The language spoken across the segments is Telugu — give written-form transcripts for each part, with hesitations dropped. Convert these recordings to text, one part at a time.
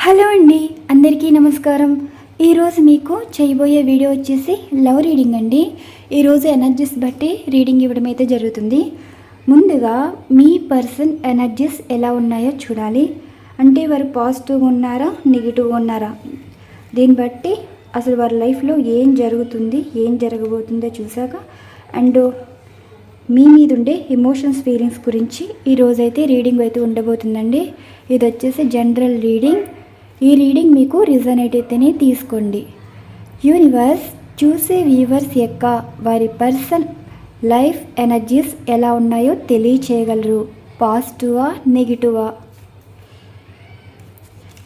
హలో అండి, అందరికీ నమస్కారం. ఈరోజు మీకు చేయబోయే వీడియో వచ్చేసి లవ్ రీడింగ్ అండి. ఈరోజు ఎనర్జీస్ బట్టి రీడింగ్ ఇవ్వడం అయితే జరుగుతుంది. ముందుగా మీ పర్సన్ ఎనర్జీస్ ఎలా ఉన్నాయో చూడాలి. అంటే వారు పాజిటివ్గా ఉన్నారా, నెగిటివ్గా ఉన్నారా, దీన్ని బట్టి అసలు వారి లైఫ్లో ఏం జరుగుతుంది, ఏం జరగబోతుందో చూసాక అండ్ మీ మీద ఉండే ఎమోషన్స్, ఫీలింగ్స్ గురించి ఈరోజైతే రీడింగ్ అయితే ఉండబోతుందండి. ఇది వచ్చేసి జనరల్ రీడింగ్. ఈ రీడింగ్ మీకు రిజనేట్ అయితేనే తీసుకోండి. యూనివర్స్ చూసే వ్యూవర్స్ యొక్క వారి పర్సన్ లైఫ్ ఎనర్జీస్ ఎలా ఉన్నాయో తెలియచేయగలరు. పాజిటివా, నెగిటివా?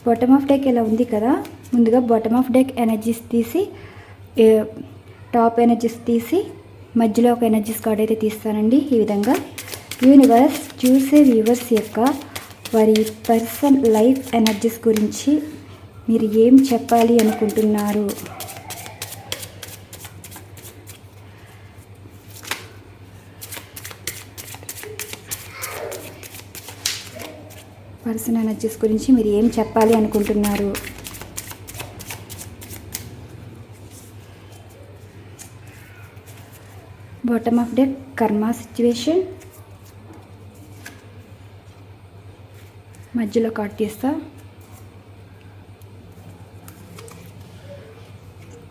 బాటమ్ ఆఫ్ డెక్ ఎలా ఉంది కదా, ముందుగా బాటమ్ ఆఫ్ డెక్ ఎనర్జీస్ తీసి టాప్ ఎనర్జీస్ తీసి మధ్యలో ఒక ఎనర్జీస్ కార్డ్ అయితే తీస్తానండి. ఈ విధంగా యూనివర్స్ చూసే వ్యూవర్స్ యొక్క వారి పర్సన్ లైఫ్ ఎనర్జీస్ గురించి మీరు ఏం చెప్పాలి అనుకుంటున్నారు? పర్సన్ ఎనర్జీస్ గురించి మీరు ఏం చెప్పాలి అనుకుంటున్నారు? బాటమ్ ఆఫ్ డెక్ కర్మ సిచ్యువేషన్, మధ్యలో కార్డ్ తీస్తా.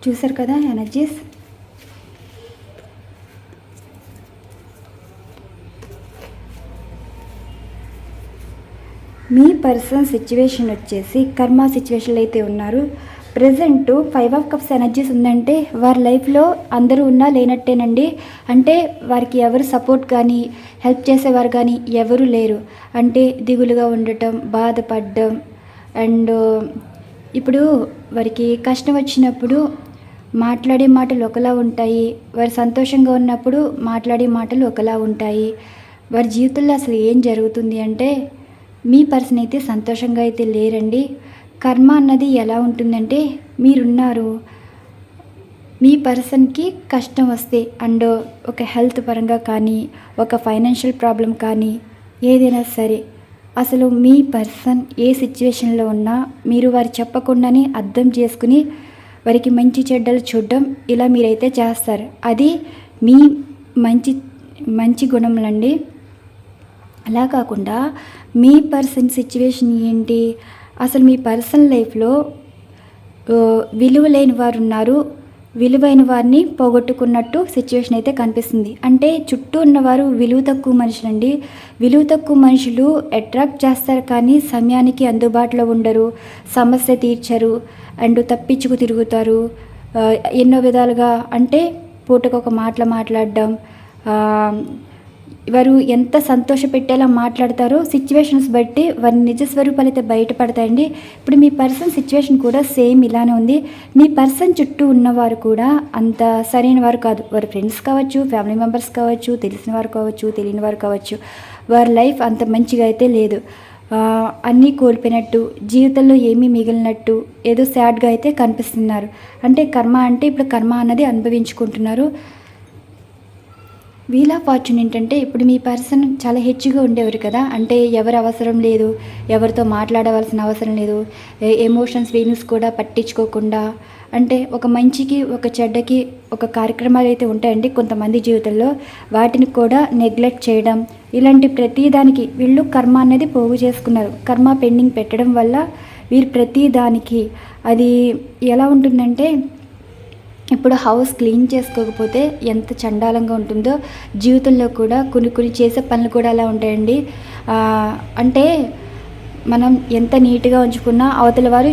చూసారు కదా ఎనర్జీస్. మీ పర్సన్ సిచ్యువేషన్ వచ్చేసి కర్మ సిచ్యువేషన్లో అయితే ఉన్నారు. ప్రజెంట్ 5 ఆఫ్ కప్స్ ఎనర్జీస్ ఉందంటే వారి లైఫ్లో అందరూ ఉన్నా లేనట్టేనండి. అంటే వారికి ఎవరు సపోర్ట్ కానీ హెల్ప్ చేసేవారు కానీ ఎవరు లేరు. అంటే దిగులుగా ఉండటం, బాధపడడం అండ్ ఇప్పుడు వారికి కష్టం వచ్చినప్పుడు మాట్లాడే మాటలు ఒకలా ఉంటాయి, వారు సంతోషంగా ఉన్నప్పుడు మాట్లాడే మాటలు ఒకలా ఉంటాయి. వారి జీవితంలో అసలు ఏం జరుగుతుంది అంటే మీ పర్సన్ అయితే సంతోషంగా అయితే లేరండి. కర్మ అన్నది ఎలా ఉంటుందంటే మీరున్నారు, మీ పర్సన్కి కష్టం వస్తే అండ్ ఒక హెల్త్ పరంగా కానీ ఒక ఫైనాన్షియల్ ప్రాబ్లం కానీ ఏదైనా సరే అసలు మీ పర్సన్ ఏ సిచ్యువేషన్లో ఉన్నా మీరు వారు చెప్పకుండానే అర్థం చేసుకుని వారికి మంచి చెడ్డలు చూడడం ఇలా మీరైతే చేస్తారు. అది మీ మంచి గుణములండి. అలా కాకుండా మీ పర్సన్ సిచ్యువేషన్ ఏంటి, అసలు మీ పర్సనల్ లైఫ్లో విలువ లేని వారు ఉన్నారు, విలువైన వారిని పోగొట్టుకున్నట్టు సిచ్యువేషన్ అయితే కనిపిస్తుంది. అంటే చుట్టూ ఉన్నవారు విలువ తక్కువ మనుషులండి. విలువ తక్కువ మనుషులు అట్రాక్ట్ చేస్తారు కానీ సమయానికి అందుబాటులో ఉండరు, సమస్య తీర్చరు అండ్ తప్పించుకు తిరుగుతారు. ఎన్నో విధాలుగా అంటే పూటకొక మాట్లాడడం, వారు ఎంత సంతోష పెట్టేలా మాట్లాడతారో సిచ్యువేషన్స్ బట్టి వారి నిజ స్వరూపాలు అయితే బయటపడతాయండి. ఇప్పుడు మీ పర్సన్ సిచ్యువేషన్ కూడా సేమ్ ఇలానే ఉంది. మీ పర్సన్ చుట్టూ ఉన్నవారు కూడా అంత సరైన వారు కాదు. వారి ఫ్రెండ్స్ కావచ్చు, ఫ్యామిలీ మెంబర్స్ కావచ్చు, తెలిసిన వారు కావచ్చు, తెలియని వారు కావచ్చు. వారి లైఫ్ అంత మంచిగా అయితే లేదు. అన్నీ కోల్పోయినట్టు, జీవితంలో ఏమీ మిగిలినట్టు, ఏదో సాడ్గా అయితే కనిపిస్తున్నారు. అంటే కర్మ అంటే ఇప్పుడు కర్మ అన్నది అనుభవించుకుంటున్నారు. వీల్ ఆఫ్ ఫార్చ్యూన్ ఏంటంటే ఇప్పుడు మీ పర్సన్ చాలా హెచ్చుగా ఉండేవారు కదా. అంటే ఎవరు అవసరం లేదు, ఎవరితో మాట్లాడవలసిన అవసరం లేదు, ఎమోషన్స్, ఫీలింగ్స్ కూడా పట్టించుకోకుండా అంటే ఒక మంచికి ఒక చెడ్డకి ఒక కార్యక్రమాలు అయితే ఉంటాయండి కొంతమంది జీవితంలో, వాటిని కూడా నెగ్లెక్ట్ చేయడం, ఇలాంటి ప్రతిదానికి వీళ్ళు కర్మ అనేది పోగు చేసుకున్నారు. కర్మ పెండింగ్ పెట్టడం వల్ల వీరు ప్రతిదానికి అది ఎలా ఉంటుందంటే ఇప్పుడు హౌస్ క్లీన్ చేసుకోకపోతే ఎంత చండాలంగా ఉంటుందో జీవితంలో కూడా కొన్ని చేసే పనులు కూడా అలా ఉంటాయండి. అంటే మనం ఎంత నీట్గా ఉంచుకున్నా అవతల వారు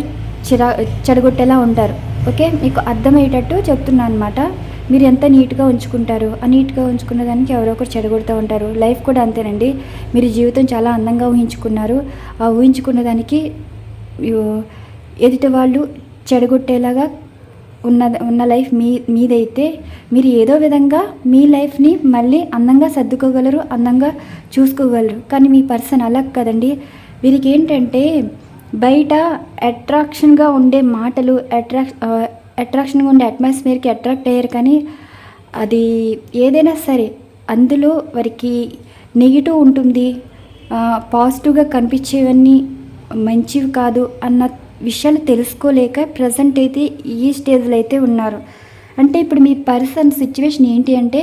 చెడగొట్టేలా ఉంటారు. ఓకే, మీకు అర్థమయ్యేటట్టు చెప్తున్నాను అనమాట. మీరు ఎంత నీట్గా ఉంచుకుంటారు, ఆ నీట్గా ఉంచుకున్న దానికి ఎవరో ఒకరు చెడగొడుతూ ఉంటారు. లైఫ్ కూడా అంతేనండి. మీరు జీవితం చాలా అందంగా ఊహించుకున్నారు, ఆ ఊహించుకున్న దానికి ఎదుటి వాళ్ళు చెడగొట్టేలాగా ఉన్న లైఫ్ మీదైతే మీరు ఏదో విధంగా మీ లైఫ్ని మళ్ళీ అందంగా సర్దుకోగలరు, అందంగా చూసుకోగలరు. కానీ మీ పర్సన్ అలా కదండి. వీరికి ఏంటంటే బయట అట్రాక్షన్గా ఉండే మాటలు, అట్రాక్షన్గా ఉండే అట్మాస్ఫియర్కి అట్రాక్ట్ అయ్యారు. కానీ అది ఏదైనా సరే అందులో వారికి నెగిటివ్ ఉంటుంది, పాజిటివ్గా కనిపించేవన్నీ మంచివి కాదు అన్న విషయాలు తెలుసుకోలేక ప్రజెంట్ అయితే ఈ స్టేజ్లో అయితే ఉన్నారు. అంటే ఇప్పుడు మీ పర్సన్ సిచ్యువేషన్ ఏంటి అంటే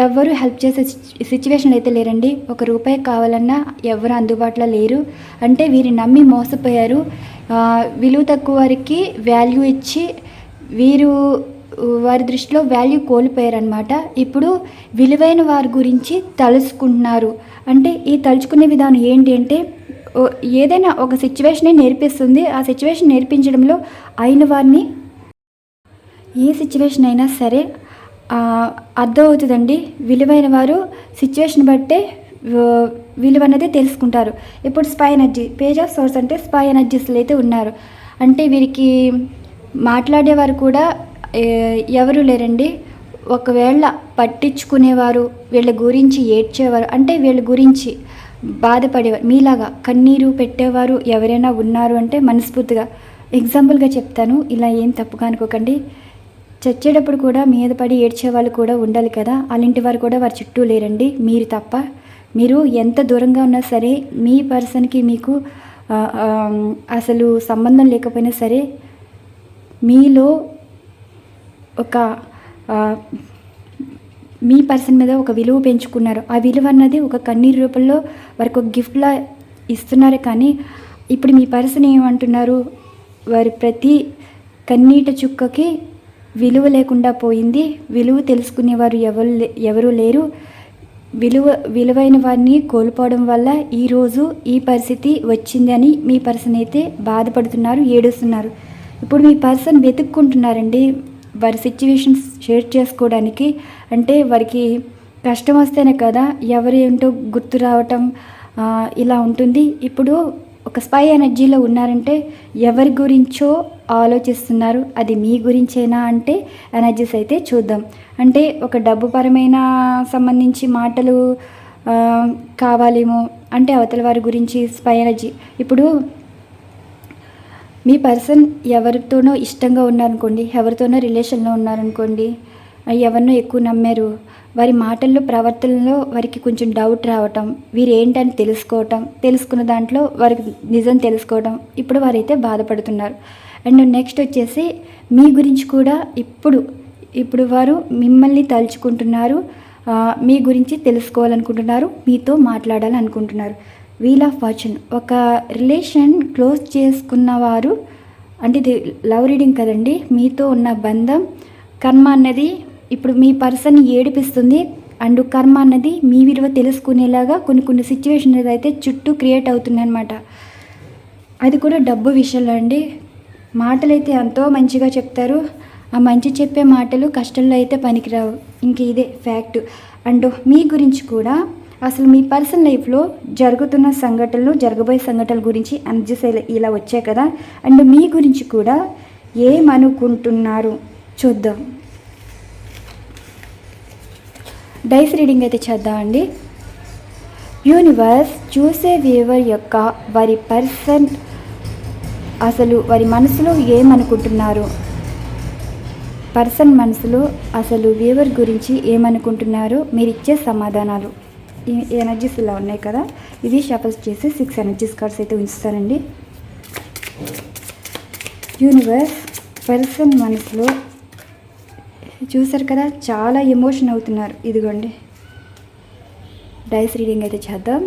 ఎవరు హెల్ప్ చేసే సిచ్యువేషన్ అయితే లేరండి. ₹1 కావాలన్నా ఎవరు అందుబాటులో లేరు. అంటే వీరిని నమ్మి మోసపోయారు. విలువ తక్కువ వారికి వాల్యూ ఇచ్చి వీరు వారి దృష్టిలో వాల్యూ కోల్పోయారనమాట. ఇప్పుడు విలువైన వారి గురించి తలుచుకుంటున్నారు. అంటే ఈ తలుచుకునే విధానం ఏంటి అంటే ఏదైనా ఒక సిచ్యువేషనే నేర్పిస్తుంది. ఆ సిచ్యువేషన్ నేర్పించడంలో అయిన వారిని ఏ సిచ్యువేషన్ అయినా సరే అర్థమవుతుందండి. విలువైన వారు సిచ్యువేషన్ బట్టే విలువ అనేది తెలుసుకుంటారు. ఇప్పుడు spy energy, page of swords అంటే స్పై ఎనర్జీస్లో అయితే ఉన్నారు. అంటే వీరికి మాట్లాడేవారు కూడా ఎవరు లేరండి. ఒకవేళ పట్టించుకునేవారు, వీళ్ళ గురించి ఏడ్చేవారు, అంటే వీళ్ళ గురించి బాధపడేవారు, మీలాగా కన్నీరు పెట్టేవారు ఎవరైనా ఉన్నారు అంటే మనస్ఫూర్తిగా ఎగ్జాంపుల్గా చెప్తాను. ఇలా ఏం తప్పుగా అనుకోకండి. చచ్చేటప్పుడు కూడా మీద పడి ఏడ్చేవాళ్ళు కూడా ఉండాలి కదా. అలాంటి వారు కూడా వారి చుట్టూ లేరండి, మీరు తప్ప. మీరు ఎంత దూరంగా ఉన్నా సరే, మీ పర్సన్కి మీకు అసలు సంబంధం లేకపోయినా సరే, మీలో ఒక మీ పర్సన్ మీద ఒక విలువ పెంచుకున్నారు. ఆ విలువ అన్నది ఒక కన్నీరు రూపంలో వారికి ఒక గిఫ్ట్లా ఇస్తున్నారు. కానీ ఇప్పుడు మీ పర్సన్ ఏమంటున్నారు, వారి ప్రతి కన్నీట చుక్కకి విలువ లేకుండా పోయింది. విలువ తెలుసుకునేవారు ఎవరు లేరు. విలువైన వారిని కోల్పోవడం వల్ల ఈరోజు ఈ పరిస్థితి వచ్చింది అని మీ పర్సన్ అయితే బాధపడుతున్నారు, ఏడుస్తున్నారు. ఇప్పుడు మీ పర్సన్ వెతుక్కుంటున్నారండి వారి సిచ్యువేషన్స్ షేర్ చేసుకోవడానికి. అంటే వారికి కష్టం వస్తేనే కదా ఎవరు ఏంటో గుర్తు రావటం ఇలా ఉంటుంది. ఇప్పుడు ఒక స్పై ఎనర్జీలో ఉన్నారంటే ఎవరి గురించో ఆలోచిస్తున్నారు. అది మీ గురించేనా అంటే ఎనర్జీస్ అయితే చూద్దాం. అంటే ఒక డబ్బు పరమైన సంబంధించి మాటలు కావాలేమో, అంటే అవతల వారి గురించి స్పై ఎనర్జీ. ఇప్పుడు మీ పర్సన్ ఎవరితోనో ఇష్టంగా ఉన్నారనుకోండి, ఎవరితోనో రిలేషన్లో ఉన్నారనుకోండి, ఎవరినో ఎక్కువ నమ్మారు, వారి మాటల్లో ప్రవర్తనలో వారికి కొంచెం డౌట్ రావటం, వీరు ఏంటని తెలుసుకున్న దాంట్లో వారికి నిజం తెలుసుకోవటం, ఇప్పుడు వారైతే బాధపడుతున్నారు. అండ్ నెక్స్ట్ వచ్చేసి మీ గురించి కూడా ఇప్పుడు వారు మిమ్మల్ని తలుచుకుంటున్నారు, మీ గురించి తెలుసుకోవాలనుకుంటున్నారు, మీతో మాట్లాడాలనుకుంటున్నారు. వీల్ ఆఫ్ ఫార్చ్యూన్, ఒక రిలేషన్ క్లోజ్ చేసుకున్నవారు, అంటే ఇది లవ్ రీడింగ్ కదండి. మీతో ఉన్న బంధం కర్మ అన్నది ఇప్పుడు మీ పర్సన్ ఏడిపిస్తుంది. అండ్ కర్మ అన్నది మీ విలువ తెలుసుకునేలాగా కొన్ని సిచ్యువేషన్ అయితే చుట్టూ క్రియేట్ అవుతుంది అనమాట. అది కూడా డబ్బు విషయంలో అండి. మాటలైతే ఎంతో మంచిగా చెప్తారు. ఆ మంచి చెప్పే మాటలు కష్టంలో అయితే పనికిరావు. ఇంక ఇదే ఫ్యాక్ట్. అండ్ మీ గురించి కూడా అసలు మీ పర్సనల్ లైఫ్లో జరుగుతున్న సంఘటనలు, జరగబోయే సంఘటనల గురించి ఎనర్జీస్ ఇలా వచ్చాయి కదా. అండ్ మీ గురించి కూడా ఏమనుకుంటున్నారు చూద్దాం. డైస్ రీడింగ్ అయితే చేద్దామండి. యూనివర్స్ చూసే వ్యూవర్ యొక్క వారి పర్సన్ అసలు వారి మనసులో ఏమనుకుంటున్నారు, పర్సన్ మనసులో అసలు వ్యూవర్ గురించి ఏమనుకుంటున్నారో మీరు ఇచ్చే సమాధానాలు. ఈ ఎనర్జీస్ ఇలా ఉన్నాయి కదా. ఇది షఫల్ చేసి 6 ఎనర్జీస్ కార్డ్స్ అయితే ఉంచుతానండి. యూనివర్స్ పర్సన్ మనసులో చూసారు కదా, చాలా ఎమోషన్ అవుతున్నారు. ఇదిగోండి డైస్ రీడింగ్ అయితే చేద్దాం.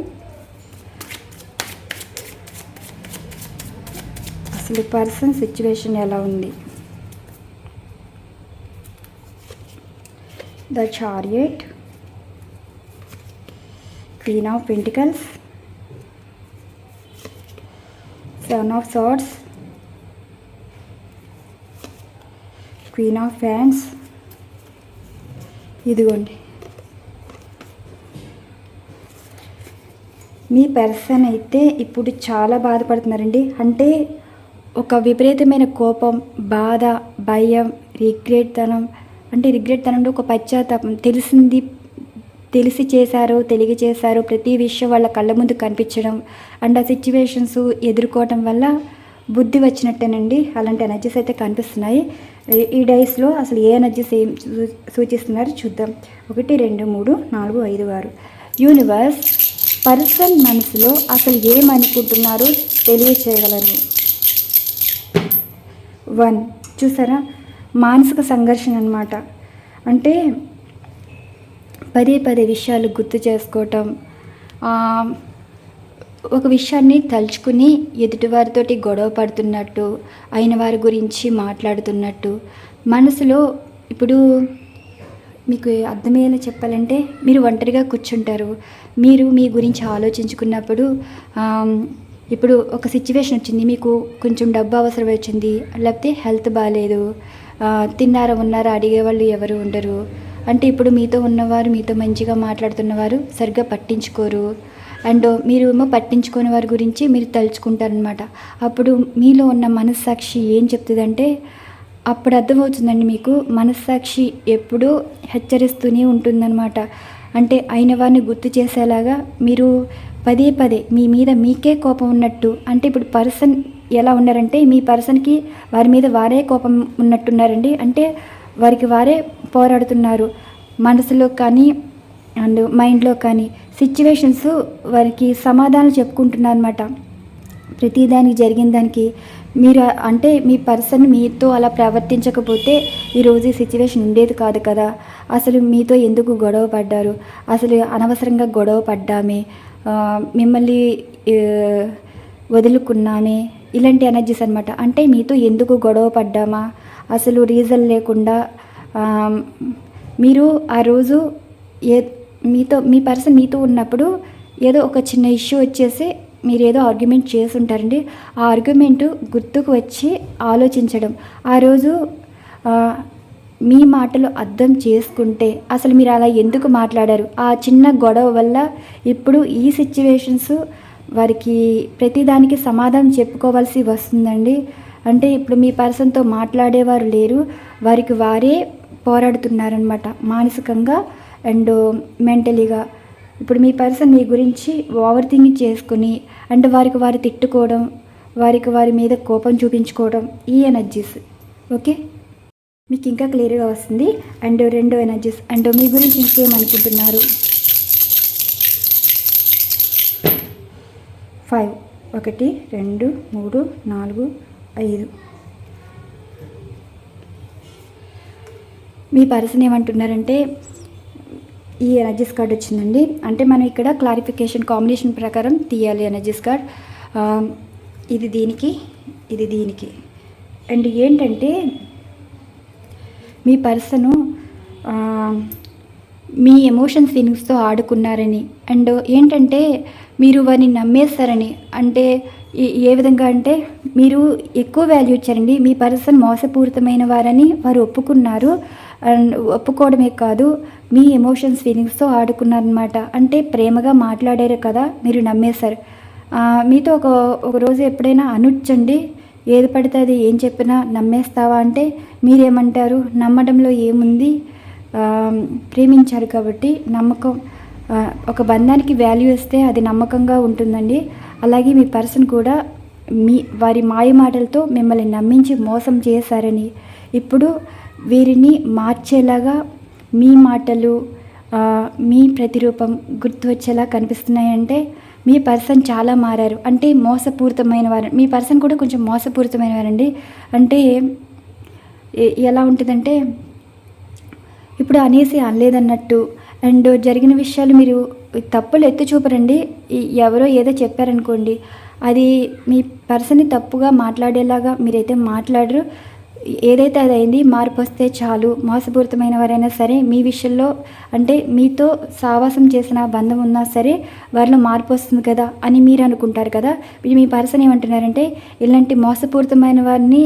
అసలు పర్సన్ సిచ్యువేషన్ ఎలా ఉంది. The chariot, Queen of Pentacles, 7 of Swords, Queen of Wands. ఇదిగోండి మీ పర్సన్ అయితే ఇప్పుడు చాలా బాధపడుతున్నారండి. అంటే ఒక విపరీతమైన కోపం, బాధ, భయం, రిగ్రెట్ తనంలో ఒక పశ్చాత్తాపం, తెలిసి చేశారో తెలియ చేశారో ప్రతి విషయం వాళ్ళ కళ్ళ ముందు కనిపించడం అండ్ ఆ సిచ్యువేషన్స్ ఎదుర్కోవటం వల్ల బుద్ధి వచ్చినట్టేనండి. అలాంటి ఎనర్జీస్ అయితే కనిపిస్తున్నాయి ఈ డైస్లో. అసలు ఏ ఎనర్జీస్ ఏం సూచిస్తున్నారో చూద్దాం. 1 2 3 4 5 6. యూనివర్స్ పర్సన్ మనసులో అసలు ఏమనుకుంటున్నారో తెలియచేయగలరు. 1 చూసారా, మానసిక సంఘర్షణ అన్నమాట. అంటే పదే పదే విషయాలు గుర్తు చేసుకోవటం, ఒక విషయాన్ని తలుచుకుని ఎదుటివారితోటి గొడవ పడుతున్నట్టు, అయిన వారి గురించి మాట్లాడుతున్నట్టు మనసులో. ఇప్పుడు మీకు అర్థమయ్యేలా చెప్పాలంటే, మీరు ఒంటరిగా కూర్చుంటారు, మీరు మీ గురించి ఆలోచించుకున్నప్పుడు ఇప్పుడు ఒక సిచ్యువేషన్ వచ్చింది, మీకు కొంచెం డబ్బు అవసరం వచ్చింది, లేకపోతే హెల్త్ బాగాలేదు, తిన్నారా ఉన్నారా అడిగేవాళ్ళు ఎవరు ఉండరు. అంటే ఇప్పుడు మీతో ఉన్నవారు, మీతో మంచిగా మాట్లాడుతున్నవారు సరిగ్గా పట్టించుకోరు. అండ్ మీరు ఏమో పట్టించుకునే వారి గురించి మీరు తలుచుకుంటారనమాట. అప్పుడు మీలో ఉన్న మనస్సాక్షి ఏం చెప్తుందంటే, అప్పుడు అర్థమవుతుందండి మీకు, మనస్సాక్షి ఎప్పుడూ హెచ్చరిస్తూనే ఉంటుందన్నమాట. అంటే అయిన వారిని గుర్తు చేసేలాగా మీరు పదే పదే మీ మీద మీకే కోపం ఉన్నట్టు. అంటే ఇప్పుడు పర్సన్ ఎలా ఉన్నారంటే, మీ పర్సన్కి వారి మీద వారే కోపం ఉన్నట్టున్నారండి. అంటే వారికి వారే పోరాడుతున్నారు మనసులో కానీ అండ్ మైండ్లో కానీ. సిచ్యువేషన్స్ వారికి సమాధానం చెప్పుకుంటున్నారు అనమాట. ప్రతిదానికి జరిగిన దానికి మీరు అంటే మీ పర్సన్ మీతో అలా ప్రవర్తించకపోతే ఈరోజు ఈ సిచ్యువేషన్ ఉండేది కాదు కదా, అసలు మీతో ఎందుకు గొడవ పడ్డారు, అసలు అనవసరంగా గొడవ పడ్డామే, మిమ్మల్ని వదులుకున్నామే, ఇలాంటి ఎనర్జీస్ అనమాట. అంటే మీతో ఎందుకు గొడవ పడ్డామా, అసలు రీజన్ లేకుండా మీరు ఆ రోజు మీ పర్సన్ మీతో ఉన్నప్పుడు ఏదో ఒక చిన్న ఇష్యూ వచ్చేసి మీరు ఏదో ఆర్గ్యుమెంట్ చేసి ఉంటారండి. ఆ ఆర్గ్యుమెంటు గుర్తుకు వచ్చి ఆలోచించడం, ఆ రోజు మీ మాటలు అర్థం చేసుకుంటే అసలు మీరు అలా ఎందుకు మాట్లాడారు, ఆ చిన్న గొడవ వల్ల ఇప్పుడు ఈ సిచ్యువేషన్స్ వారికి ప్రతిదానికి సమాధానం చెప్పుకోవాల్సి వస్తుందండి. అంటే ఇప్పుడు మీ పర్సన్తో మాట్లాడేవారు లేరు, వారికి వారే పోరాడుతున్నారనమాట మానసికంగా అండ్ మెంటలీగా. ఇప్పుడు మీ పర్సన్ మీ గురించి ఓవర్ థింకింగ్ చేసుకుని అండ్ వారికి వారు తిట్టుకోవడం, వారికి వారి మీద కోపం చూపించుకోవడం, ఈ ఎనర్జీస్. ఓకే, మీకు ఇంకా క్లియర్గా వస్తుంది. అండ్ 2 ఎనర్జీస్ అండ్ మీ గురించి ఇంకేమనుకుంటున్నారు. 5 1 2 3 4 5. మీ పర్సన్ ఏమంటున్నారంటే, ఈ ఎనర్జీస్ కార్డ్ వచ్చిందండి. అంటే మనం ఇక్కడ క్లారిఫికేషన్ కాంబినేషన్ ప్రకారం తీయాలి ఎనర్జీస్ కార్డ్. ఇది దీనికి, ఇది దీనికి. అండ్ ఏంటంటే మీ పర్సను మీ ఎమోషన్స్ ఫీలింగ్స్తో ఆడుకున్నారని అండ్ ఏంటంటే మీరు వారిని నమ్మేస్తారని. అంటే ఏ విధంగా అంటే మీరు ఎక్కువ వాల్యూ ఇచ్చారండి. మీ పర్సన్ మోసపూరితమైన వారని వారు ఒప్పుకున్నారు. అండ్ ఒప్పుకోవడమే కాదు, మీ ఎమోషన్స్ ఫీలింగ్స్తో ఆడుకున్నారనమాట. అంటే ప్రేమగా మాట్లాడారు కదా, మీరు నమ్మేశారు. మీతో ఒక రోజు ఎప్పుడైనా అనొచ్చండి, ఏది పడితే అది ఏం చెప్పినా నమ్మేస్తావా అంటే మీరేమంటారు, నమ్మడంలో ఏముంది, ప్రేమించారు కాబట్టి నమ్మకం. ఒక బంధానికి వాల్యూ ఇస్తే అది నమ్మకంగా ఉంటుందండి. అలాగే మీ పర్సన్ కూడా వారి మాయ మాటలతో మిమ్మల్ని నమ్మించి మోసం చేశారని. ఇప్పుడు వీరిని మార్చేలాగా మీ మాటలు, మీ ప్రతిరూపం గుర్తు వచ్చేలా కనిపిస్తున్నాయంటే మీ పర్సన్ చాలా మారారు. అంటే మోసపూరితమైన వారు, మీ పర్సన్ కూడా కొంచెం మోసపూరితమైన వారండి. అంటే ఎలా ఉంటుందంటే ఇప్పుడు అనేసి అనలేదన్నట్టు అండ్ జరిగిన విషయాలు మీరు తప్పులు ఎత్తి చూపరండి. ఎవరో ఏదో చెప్పారనుకోండి, అది మీ పర్సన్ని తప్పుగా మాట్లాడేలాగా మీరైతే మాట్లాడరు. ఏదైతే అది అయింది, మార్పు వస్తే చాలు. మోసపూరితమైన వారైనా సరే మీ విషయంలో అంటే మీతో సావాసం చేసిన బంధం ఉన్నా సరే వారిలో మార్పు వస్తుంది కదా అని మీరు అనుకుంటారు కదా. మీ పర్సన్ ఏమంటున్నారంటే, ఇలాంటి మోసపూరితమైన వారిని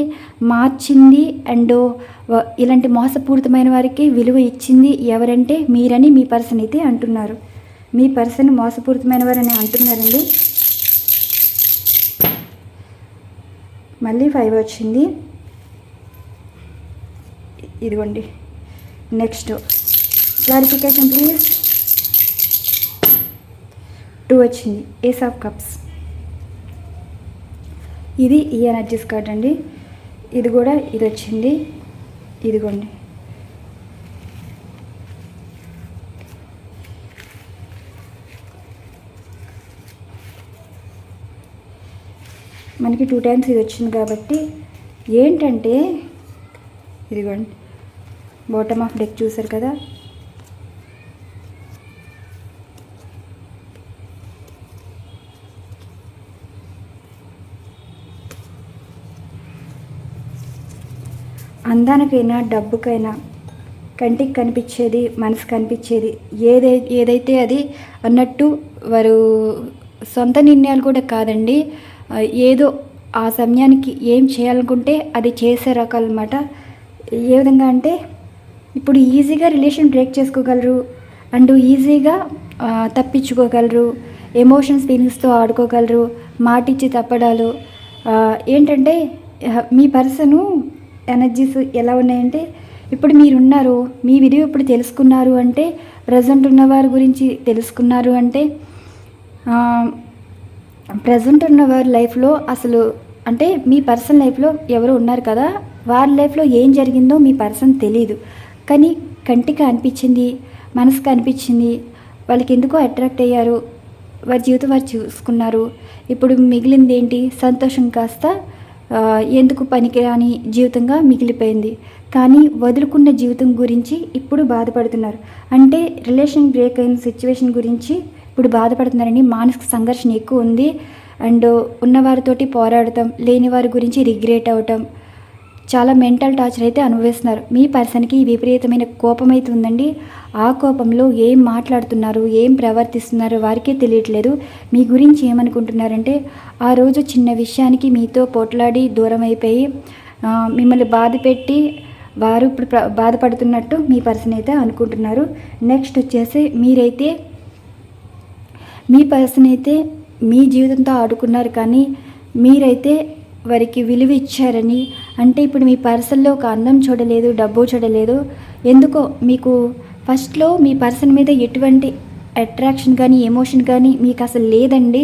మార్చింది అండ్ ఇలాంటి మోసపూరితమైన వారికి విలువ ఇచ్చింది ఎవరంటే మీరని మీ పర్సన్ అయితే అంటున్నారు. మీ పర్సన్ మోసపూరితమైన వారని అంటున్నారండి. మళ్ళీ 5 వచ్చింది. ఇదిగోండి. Next clarification please. 2 వచ్చింది, ఏస్ ఆఫ్ కప్స్. ఇది ఈ ఎనర్జీస్ కార్డ్ అండి. ఇది కూడా ఇది వచ్చింది, ఇదిగోండి. మనకి 2 టైమ్స్ ఇది వచ్చింది కాబట్టి ఏంటంటే ఇదిగోండి బాటమ్ ఆఫ్ డెక్ చూసారు కదా, అందానికైనా డబ్బుకైనా కంటికి కనిపించేది మనసు కనిపించేది ఏదైతే అది అన్నట్టు వారు సొంత నిర్ణయాలు కూడా కాదండి, ఏదో ఆ సమయానికి ఏం చేయాలనుకుంటే అది చేసే రకాలన్నమాట. ఏ విధంగా అంటే ఇప్పుడు ఈజీగా రిలేషన్ బ్రేక్ చేసుకోగలరు అండ్ ఈజీగా తప్పించుకోగలరు, ఎమోషన్స్ ఫీలింగ్స్తో ఆడుకోగలరు, మాటిచ్చి తప్పడాలు. ఏంటంటే మీ పర్సను ఎనర్జీస్ ఎలా ఉన్నాయంటే ఇప్పుడు మీరున్నారు, మీ విలువ ఇప్పుడు తెలుసుకున్నారు అంటే, ప్రజెంట్ ఉన్నవారి గురించి తెలుసుకున్నారు అంటే, ప్రజెంట్ ఉన్నవారి లైఫ్లో అసలు అంటే మీ పర్సన్ లైఫ్లో ఎవరు ఉన్నారు కదా, వారి లైఫ్లో ఏం జరిగిందో మీ పర్సన్ తెలీదు, కానీ కంటికి అనిపించింది, మనసుకు అనిపించింది, వాళ్ళకి ఎందుకో అట్రాక్ట్ అయ్యారు, వారి జీవితం వారు చూసుకున్నారు. ఇప్పుడు మిగిలింది ఏంటి, సంతోషం కాస్త ఎందుకు పనికిరాని జీవితంగా మిగిలిపోయింది. కానీ వదులుకున్న జీవితం గురించి ఇప్పుడు బాధపడుతున్నారు. అంటే రిలేషన్ బ్రేక్ అయిన సిచ్యువేషన్ గురించి ఇప్పుడు బాధపడుతున్నారని, మానసిక సంఘర్షణ ఎక్కువ ఉంది. అండ్ ఉన్నవారితోటి పోరాడటం, లేని వారి గురించి రిగ్రెట్ అవ్వటం, చాలా మెంటల్ టార్చర్ అయితే అనుభవిస్తున్నారు. మీ పర్సన్కి విపరీతమైన కోపం అయితే ఉందండి. ఆ కోపంలో ఏం మాట్లాడుతున్నారు, ఏం ప్రవర్తిస్తున్నారు వారికే తెలియట్లేదు. మీ గురించి ఏమనుకుంటున్నారంటే, ఆ రోజు చిన్న విషయానికి మీతో పోట్లాడి దూరం అయిపోయి మిమ్మల్ని బాధ పెట్టి వారు ఇప్పుడు బాధపడుతున్నట్టు మీ పర్సన్ అయితే అనుకుంటున్నారు. నెక్స్ట్ వచ్చేసి మీ పర్సన్ అయితే మీ జీవితంతో ఆడుకున్నారు, కానీ మీరైతే వారికి విలువ ఇచ్చారని. అంటే ఇప్పుడు మీ పర్సన్లో ఒక అందం చూడలేదు, డబ్బు చూడలేదు, ఎందుకో మీకు ఫస్ట్లో మీ పర్సన్ మీద ఎటువంటి అట్రాక్షన్ కానీ ఎమోషన్ కానీ మీకు అసలు లేదండి.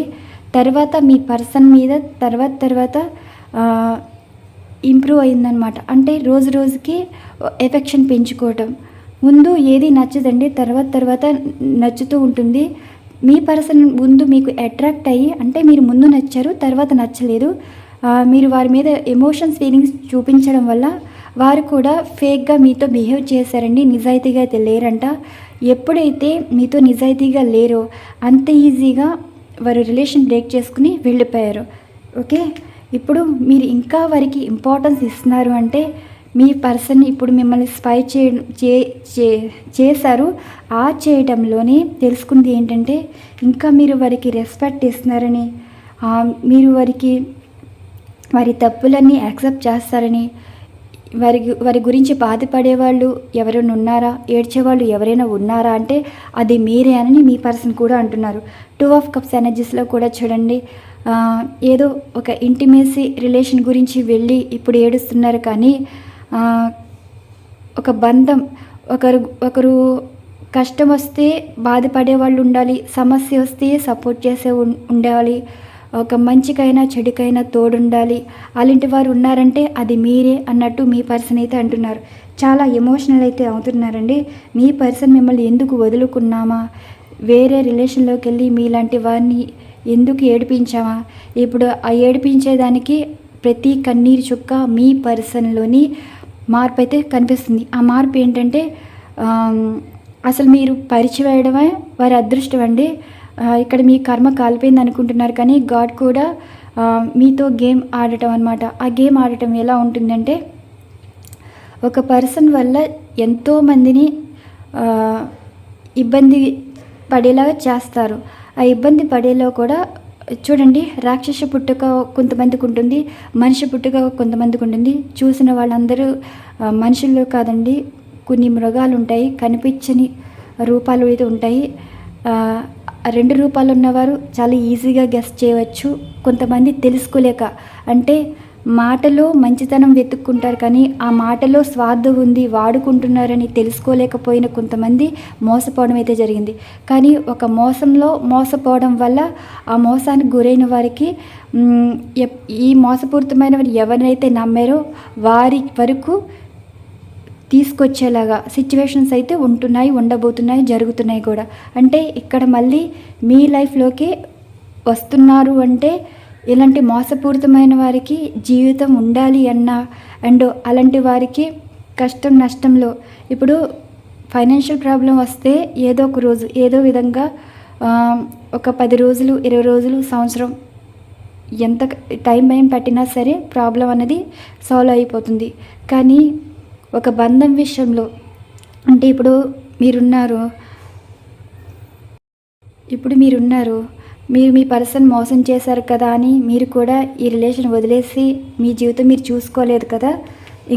తర్వాత మీ పర్సన్ మీద తర్వాత ఇంప్రూవ్ అయిందనమాట. అంటే రోజు రోజుకి ఎఫెక్షన్ పెంచుకోవటం. ముందు ఏది నచ్చదండి, తర్వాత నచ్చుతూ ఉంటుంది. మీ పర్సన్ ముందు మీకు అట్రాక్ట్ అయ్యి, అంటే మీరు ముందు నచ్చారు, తర్వాత నచ్చలేదు, మీరు వారి మీద ఎమోషన్స్ ఫీలింగ్స్ చూపించడం వల్ల వారు కూడా ఫేక్గా మీతో బిహేవ్ చేశారండి, నిజాయితీగా అయితే లేరంట. ఎప్పుడైతే మీతో నిజాయితీగా లేరో అంత ఈజీగా వారు రిలేషన్ బ్రేక్ చేసుకుని వెళ్ళిపోయారు. ఓకే, ఇప్పుడు మీరు ఇంకా వారికి ఇంపార్టెన్స్ ఇస్తున్నారు అంటే మీ పర్సన్ ఇప్పుడు మిమ్మల్ని స్పై చేశారు. ఆ చేయడంలోనే తెలుసుకుంది ఏంటంటే, ఇంకా మీరు వారికి రెస్పెక్ట్ ఇస్తున్నారని, మీరు వారి తప్పులన్నీ యాక్సెప్ట్ చేస్తారని, వారి గురించి బాధపడేవాళ్ళు ఎవరైనా ఉన్నారా, ఏడ్చేవాళ్ళు ఎవరైనా ఉన్నారా అంటే అది మీరే అని మీ పర్సన్ కూడా అంటున్నారు. 2 ఆఫ్ కప్స్ ఎనర్జీస్లో కూడా చూడండి, ఏదో ఒక ఇంటిమేసీ రిలేషన్ గురించి వెళ్ళి ఇప్పుడు ఏడుస్తున్నారు, కానీ ఒక బంధం, ఒకరు కష్టం వస్తే బాధపడే వాళ్ళు ఉండాలి, సమస్య వస్తే సపోర్ట్ చేసే ఉండాలి, ఒక మంచికైనా చెడుకైనా తోడుండాలి, అలాంటి వారు ఉన్నారంటే అది మీరే అన్నట్టు మీ పర్సన్ అయితే అంటున్నారు. చాలా ఎమోషనల్ అయితే అవుతున్నారండి. మీ పర్సన్ మిమ్మల్ని ఎందుకు వదులుకున్నామా, వేరే రిలేషన్లోకి వెళ్ళి మీలాంటి వారిని ఎందుకు ఏడిపించామా, ఇప్పుడు ఆ ఏడిపించేదానికి ప్రతి కన్నీరు చుక్క మీ పర్సన్లోని మార్పు అయితే కనిపిస్తుంది. ఆ మార్పు ఏంటంటే, అసలు మీరు పరిచయం వేయడమే వారి అదృష్టం అండి. ఇక్కడ మీ కర్మ కాలిపోయింది అనుకుంటున్నారు, కానీ గాడ్ కూడా మీతో గేమ్ ఆడటం అనమాట. ఆ గేమ్ ఆడటం ఎలా ఉంటుందంటే, ఒక పర్సన్ వల్ల ఎంతోమందిని ఇబ్బంది పడేలాగా చేస్తారు. ఆ ఇబ్బంది పడేలో కూడా చూడండి, రాక్షస పుట్టుక కొంతమందికి ఉంటుంది, మనిషి పుట్టుక కొంతమందికి ఉంటుంది. చూసిన వాళ్ళందరూ మనుషుల్లో కాదండి, కొన్ని మృగాలు ఉంటాయి, కనిపించని రూపాలు అయితే ఉంటాయి. 2 రూపాలు ఉన్నవారు చాలా ఈజీగా గెస్ చేయవచ్చు. కొంతమంది తెలుసుకోలేక, అంటే మాటలో మంచితనం వెతుక్కుంటారు, కానీ ఆ మాటలో స్వార్థం ఉంది, వాడుకుంటున్నారని తెలుసుకోలేకపోయిన కొంతమంది మోసపోవడం అయితే జరిగింది. కానీ ఒక మోసపోవడం వల్ల ఆ మోసానికి గురైన వారికి ఈ మోసపూరితమైన ఎవరినైతే నమ్మారో వారి వరకు తీసుకొచ్చేలాగా సిచ్యువేషన్స్ అయితే ఉంటున్నాయి, ఉండబోతున్నాయి, జరుగుతున్నాయి కూడా. అంటే ఇక్కడ మళ్ళీ మీ లైఫ్లోకి వస్తున్నారు అంటే ఇలాంటి మోసపూరితమైన వారికి జీవితం ఉండాలి అండ్ అలాంటి వారికి కష్టం నష్టంలో ఇప్పుడు ఫైనాన్షియల్ ప్రాబ్లం వస్తే ఏదో ఒక రోజు ఏదో విధంగా ఒక 10 రోజులు 20 రోజులు సంవత్సరం ఎంత టైం పట్టినా సరే ప్రాబ్లం అనేది సాల్వ్ అయిపోతుంది. కానీ ఒక బంధం విషయంలో అంటే ఇప్పుడు మీరున్నారు మీరు మీ పర్సన్ మోసం చేశారు కదా అని మీరు కూడా ఈ రిలేషన్ వదిలేసి మీ జీవితం మీరు చూసుకోలేదు కదా,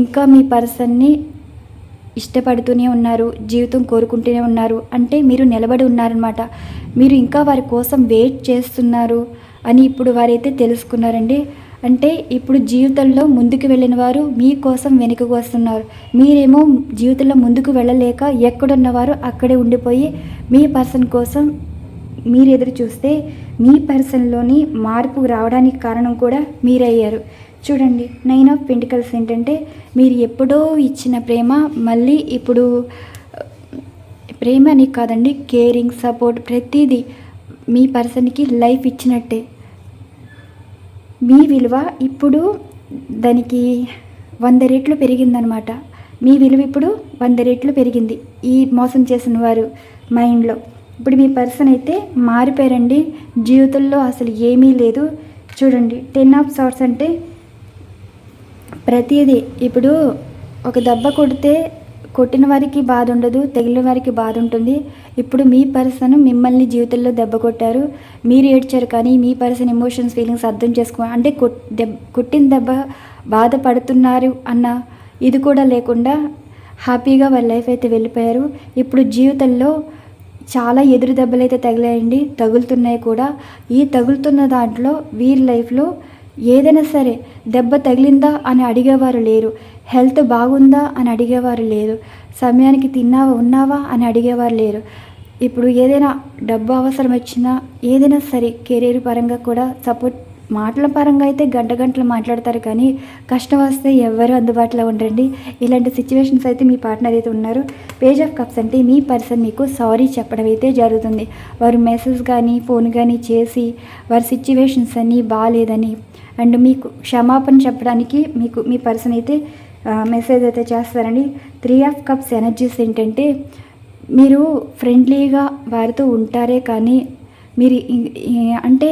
ఇంకా మీ పర్సన్ని ఇష్టపడుతూనే ఉన్నారు, జీవితం కోరుకుంటూనే ఉన్నారు అంటే మీరు నిలబడి ఉన్నారనమాట. మీరు ఇంకా వారి కోసం వెయిట్ చేస్తున్నారు అని ఇప్పుడు వారైతే తెలుసుకున్నారండి. అంటే ఇప్పుడు జీవితంలో ముందుకు వెళ్ళిన వారు మీకోసం వెనుకకు వస్తున్నారు. మీరేమో జీవితంలో ముందుకు వెళ్ళలేక ఎక్కడున్నవారు అక్కడే ఉండిపోయి మీ పర్సన్ కోసం మీరు ఎదురు చూస్తే మీ పర్సన్లోని మార్పు రావడానికి కారణం కూడా మీరయ్యారు. చూడండి 9 ఆఫ్ పెంటికల్స్ ఏంటంటే మీరు ఎప్పుడో ఇచ్చిన ప్రేమ మళ్ళీ ఇప్పుడు ప్రేమ అని కాదండి, కేరింగ్ సపోర్ట్ ప్రతిదీ మీ పర్సన్కి లైఫ్ ఇచ్చినట్టే. మీ విలువ ఇప్పుడు దానికి 100 రెట్లు పెరిగిందనమాట. మీ విలువ ఇప్పుడు 100 రెట్లు పెరిగింది ఈ మోసం చేసిన వారు మైండ్లో. ఇప్పుడు మీ పర్సన్ అయితే మారిపోయారండి. జీవితంలో అసలు ఏమీ లేదు. చూడండి 10 ఆఫ్ సార్ట్స్ అంటే ప్రతిదీ ఇప్పుడు ఒక దెబ్బ కొట్టిన వారికి బాధ ఉండదు, తగిలిన వారికి బాధ ఉంటుంది. ఇప్పుడు మీ పర్సన్ మిమ్మల్ని జీవితంలో దెబ్బ కొట్టారు, మీరు ఏడ్చారు, కానీ మీ పర్సన్ ఎమోషన్స్ ఫీలింగ్స్ అర్థం అంటే కొట్టిన దెబ్బ బాధపడుతున్నారు అన్న ఇది కూడా లేకుండా హ్యాపీగా వాళ్ళ లైఫ్ అయితే వెళ్ళిపోయారు. ఇప్పుడు జీవితంలో చాలా ఎదురు దెబ్బలు అయితే తగిలాయండి, తగులుతున్నాయి కూడా. ఈ తగులుతున్న దాంట్లో వీరి లైఫ్లో ఏదైనా సరే దెబ్బ తగిలిందా అని అడిగేవారు లేరు, హెల్త్ బాగుందా అని అడిగేవారు లేరు, సమయానికి ఉన్నావా అని అడిగేవారు లేరు. ఇప్పుడు ఏదైనా డబ్బు అవసరం వచ్చినా ఏదైనా సరే కెరీర్ పరంగా కూడా సపోర్ట్, మాటల పరంగా అయితే గంటలు మాట్లాడతారు, కానీ కష్టం వస్తే ఎవరు అందుబాటులో ఉండరండి. ఇలాంటి సిచ్యువేషన్స్ అయితే మీ పార్ట్నర్ అయితే ఉన్నారు. పేజ్ ఆఫ్ కప్స్ అంటే మీ పర్సన్ మీకు సారీ చెప్పడం అయితే జరుగుతుంది. వారు మెసేజ్ కానీ ఫోన్ కానీ చేసి వారి సిచ్యువేషన్స్ అన్నీ బాగాలేదని అండ్ మీకు క్షమాపణ చెప్పడానికి మీ పర్సన్ అయితే మెసేజ్ అయితే చేస్తారండి. 3 ఆఫ్ కప్స్ ఎనర్జీస్ ఏంటంటే మీరు ఫ్రెండ్లీగా వారితో ఉంటారే కానీ మీరు అంటే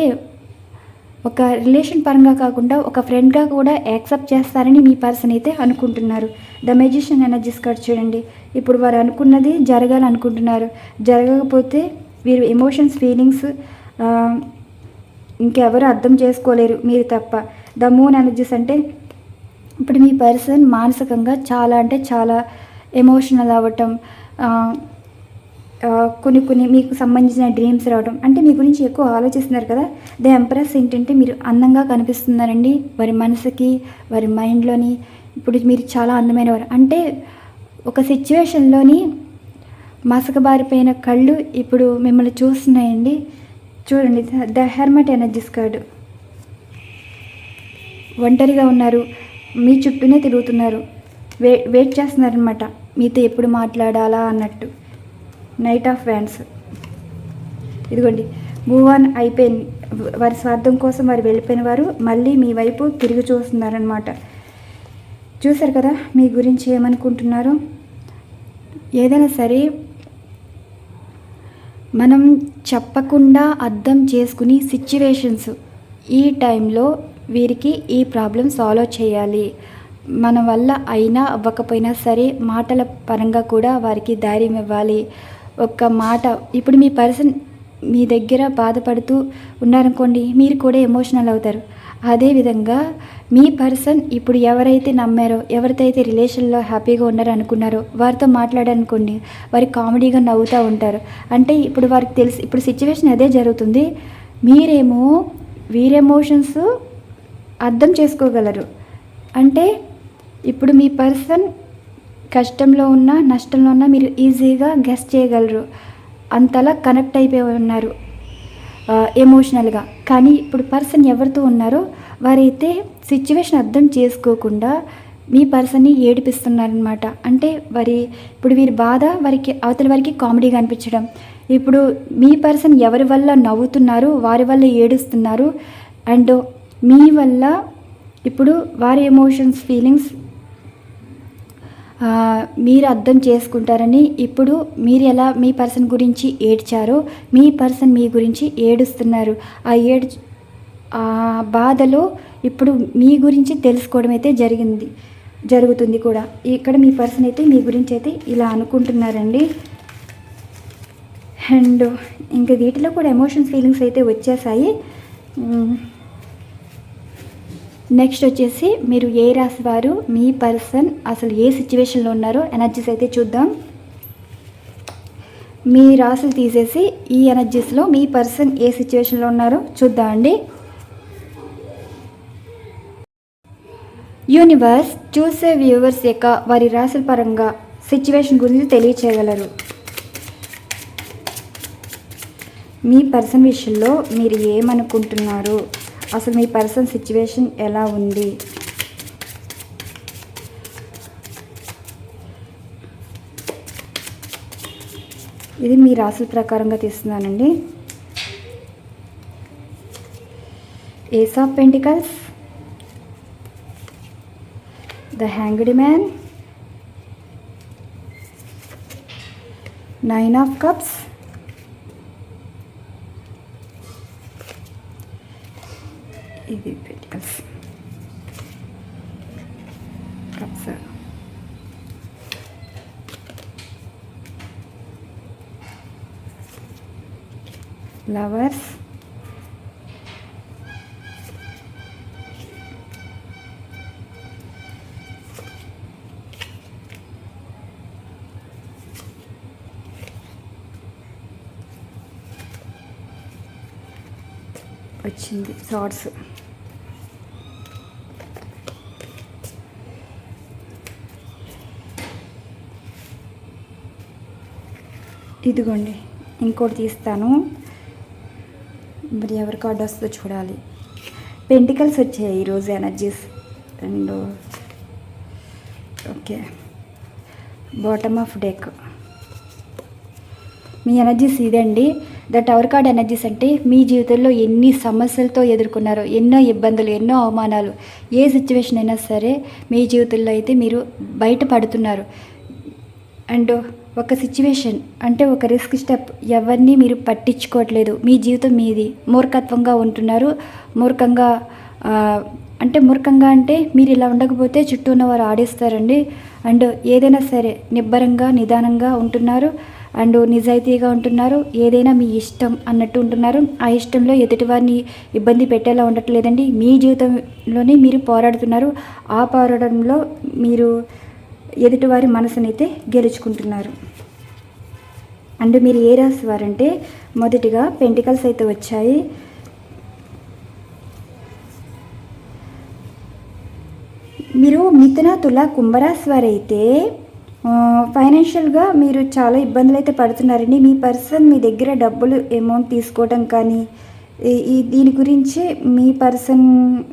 ఒక రిలేషన్ పరంగా కాకుండా ఒక ఫ్రెండ్గా కూడా యాక్సెప్ట్ చేస్తారని మీ పర్సన్ అయితే అనుకుంటున్నారు. ద మెజిషియన్ ఎనర్జీస్ కార్డ్ చూడండి. ఇప్పుడు వారు అనుకున్నది జరగాలనుకుంటున్నారు, జరగకపోతే వీరు ఎమోషన్స్ ఫీలింగ్స్ ఇంకెవరు అర్థం చేసుకోలేరు మీరు తప్ప. ద మూన్ ఎనర్జీస్ అంటే ఇప్పుడు మీ పర్సన్ మానసికంగా చాలా ఎమోషనల్ అవ్వటం, కొన్ని మీకు సంబంధించిన డ్రీమ్స్ రావడం, అంటే మీ గురించి ఎక్కువ ఆలోచిస్తున్నారు కదా. ద ఎంప్రెస్ ఏంటంటే మీరు అందంగా కనిపిస్తున్నారండి వారి మనసుకి, వారి మైండ్లోని. ఇప్పుడు మీరు చాలా అందమైన వారు అంటే ఒక సిచ్యువేషన్లోని మసకబారిపోయిన కళ్ళు ఇప్పుడు మిమ్మల్ని చూస్తున్నాయండి. చూడండి ద హెర్మట్ ఎనర్జీస్ కార్డు. ఒంటరిగా ఉన్నారు, మీ చుట్టూనే తిరుగుతున్నారు, వెయిట్ చేస్తున్నారనమాట మీతో ఎప్పుడు మాట్లాడాలా అన్నట్టు. Knight of wands. ఇదిగోండి మూవ్ ఆన్ అయిపోయింది, వారి స్వార్థం కోసం వారు వెళ్ళిపోయిన వారు మళ్ళీ మీ వైపు తిరిగి చూస్తున్నారనమాట. చూసారు కదా మీ గురించి ఏమనుకుంటున్నారు. ఏదైనా సరే మనం చెప్పకుండా అర్థం చేసుకుని సిచ్యువేషన్స్ ఈ టైంలో వీరికి ఈ ప్రాబ్లం సాల్వ్ చేయాలి. మన వల్ల అయినా అవ్వకపోయినా సరే మాటల పరంగా కూడా వారికి ధైర్యం ఇవ్వాలి. ఒక్క మాట ఇప్పుడు మీ పర్సన్ మీ దగ్గర బాధపడుతూ ఉన్నారనుకోండి, మీరు కూడా ఎమోషనల్ అవుతారు. అదేవిధంగా మీ పర్సన్ ఇప్పుడు ఎవరైతే నమ్మారో, ఎవరితో అయితే రిలేషన్లో హ్యాపీగా ఉన్నారో అనుకున్నారో వారితో మాట్లాడారనుకోండి, వారి కామెడీగా నవ్వుతూ ఉంటారు. అంటే ఇప్పుడు వారికి తెలుసు ఇప్పుడు సిచ్యువేషన్ అదే జరుగుతుంది. మీరేమో వీరి ఎమోషన్స్ అర్థం చేసుకోగలరు. అంటే ఇప్పుడు మీ పర్సన్ కష్టంలో ఉన్నా నష్టంలో ఉన్నా మీరు ఈజీగా గెస్ చేయగలరు, అంతలా కనెక్ట్ అయిపోయి ఉన్నారు ఎమోషనల్గా. కానీ ఇప్పుడు పర్సన్ ఎవరితో ఉన్నారో వారైతే సిచ్యువేషన్ అర్థం చేసుకోకుండా మీ పర్సన్ని ఏడిపిస్తున్నారనమాట. అంటే ఇప్పుడు వీరి బాధ అవతల వారికి కామెడీగా అనిపించడం. ఇప్పుడు మీ పర్సన్ ఎవరి వల్ల నవ్వుతున్నారు, వారి వల్ల ఏడుస్తున్నారు. అండ్ మీ వల్ల ఇప్పుడు వారి ఎమోషన్స్ ఫీలింగ్స్ మీరు అర్థం చేసుకుంటారని, ఇప్పుడు మీరు ఎలా మీ పర్సన్ గురించి ఏడ్చారో మీ పర్సన్ మీ గురించి ఏడుస్తున్నారు. ఆ బాధలో ఇప్పుడు మీ గురించి తెలుసుకోవడం అయితే జరుగుతుంది కూడా. ఇక్కడ మీ పర్సన్ అయితే మీ గురించి అయితే ఇలా అనుకుంటున్నారండి. అండ్ ఇంకా వీటిలో కూడా ఎమోషన్స్ ఫీలింగ్స్ అయితే వచ్చేసాయి. నెక్స్ట్ వచ్చేసి మీరు ఏ రాశి వారు, మీ పర్సన్ అసలు ఏ సిచ్యువేషన్లో ఉన్నారో ఎనర్జీస్ అయితే చూద్దాం. మీ రాశులు తీసేసి ఈ ఎనర్జీస్లో మీ పర్సన్ ఏ సిచ్యువేషన్లో ఉన్నారో చూద్దాం అండి. యూనివర్స్ చూసే వ్యూవర్స్ యొక్క వారి రాశుల పరంగా సిచ్యువేషన్ గురించి తెలియచేయగలరు. మీ పర్సన్ విషయంలో మీరు ఏమనుకుంటున్నారు, అసలు మీ పర్సన్ సిచ్యువేషన్ ఎలా ఉంది? ఇది మీ రాశుల ప్రకారంగా తీస్తున్నానండి. Ace of pentacles, the hanged man, 9 of cups, ఇది పెంటికల్స్, కప్స్, లవర్స్, వచ్చింది షార్ట్స్. ఇదిగోండి ఇంకోటి తీస్తాను, మరి ఎవరి కార్డు వస్తుందో చూడాలి. పెంటికల్స్ వచ్చాయి ఈరోజు energies. And okay, bottom of deck. Me energies ఇదండి. ద టవర్ కార్డ్ ఎనర్జీస్ అంటే మీ జీవితంలో ఎన్ని సమస్యలతో ఎదుర్కొన్నారో, ఎన్నో ఇబ్బందులు, ఎన్నో అవమానాలు, ఏ సిచ్యువేషన్ అయినా సరే మీ జీవితంలో అయితే మీరు బయటపడుతున్నారు. అండ్ ఒక సిచ్యువేషన్ అంటే ఒక రిస్క్ స్టెప్, ఎవరిని మీరు పట్టించుకోవట్లేదు. మీ జీవితం మీది. మూర్ఖత్వంగా ఉంటున్నారు. మూర్ఖంగా అంటే మీరు ఇలా ఉండకపోతే చుట్టూ ఉన్నవారు ఆడేస్తారండి. అండ్ ఏదైనా సరే నిబ్బరంగా నిదానంగా ఉంటున్నారు. అండ్ నిజాయితీగా ఉంటున్నారు. ఏదైనా మీ ఇష్టం అన్నట్టు ఉంటున్నారు. ఆ ఇష్టంలో ఎదుటివారిని ఇబ్బంది పెట్టేలా ఉండట్లేదండి. మీ జీవితంలోనే మీరు పోరాడుతున్నారు. ఆ పోరాటంలో మీరు ఎదుటివారి మనసునైతే గెలుచుకుంటున్నారు. అండ్ మీరు ఏ రాశి వారంటే మొదటిగా పెంటికల్స్ అయితే వచ్చాయి. మీరు మిథున, తుల, కుంభరాశి వారైతే ఫైనాన్షియల్గా మీరు చాలా ఇబ్బందులు అయితే పడుతున్నారండి. మీ పర్సన్ మీ దగ్గర డబ్బులు అమౌంట్ తీసుకోవడం కానీ దీని గురించి మీ పర్సన్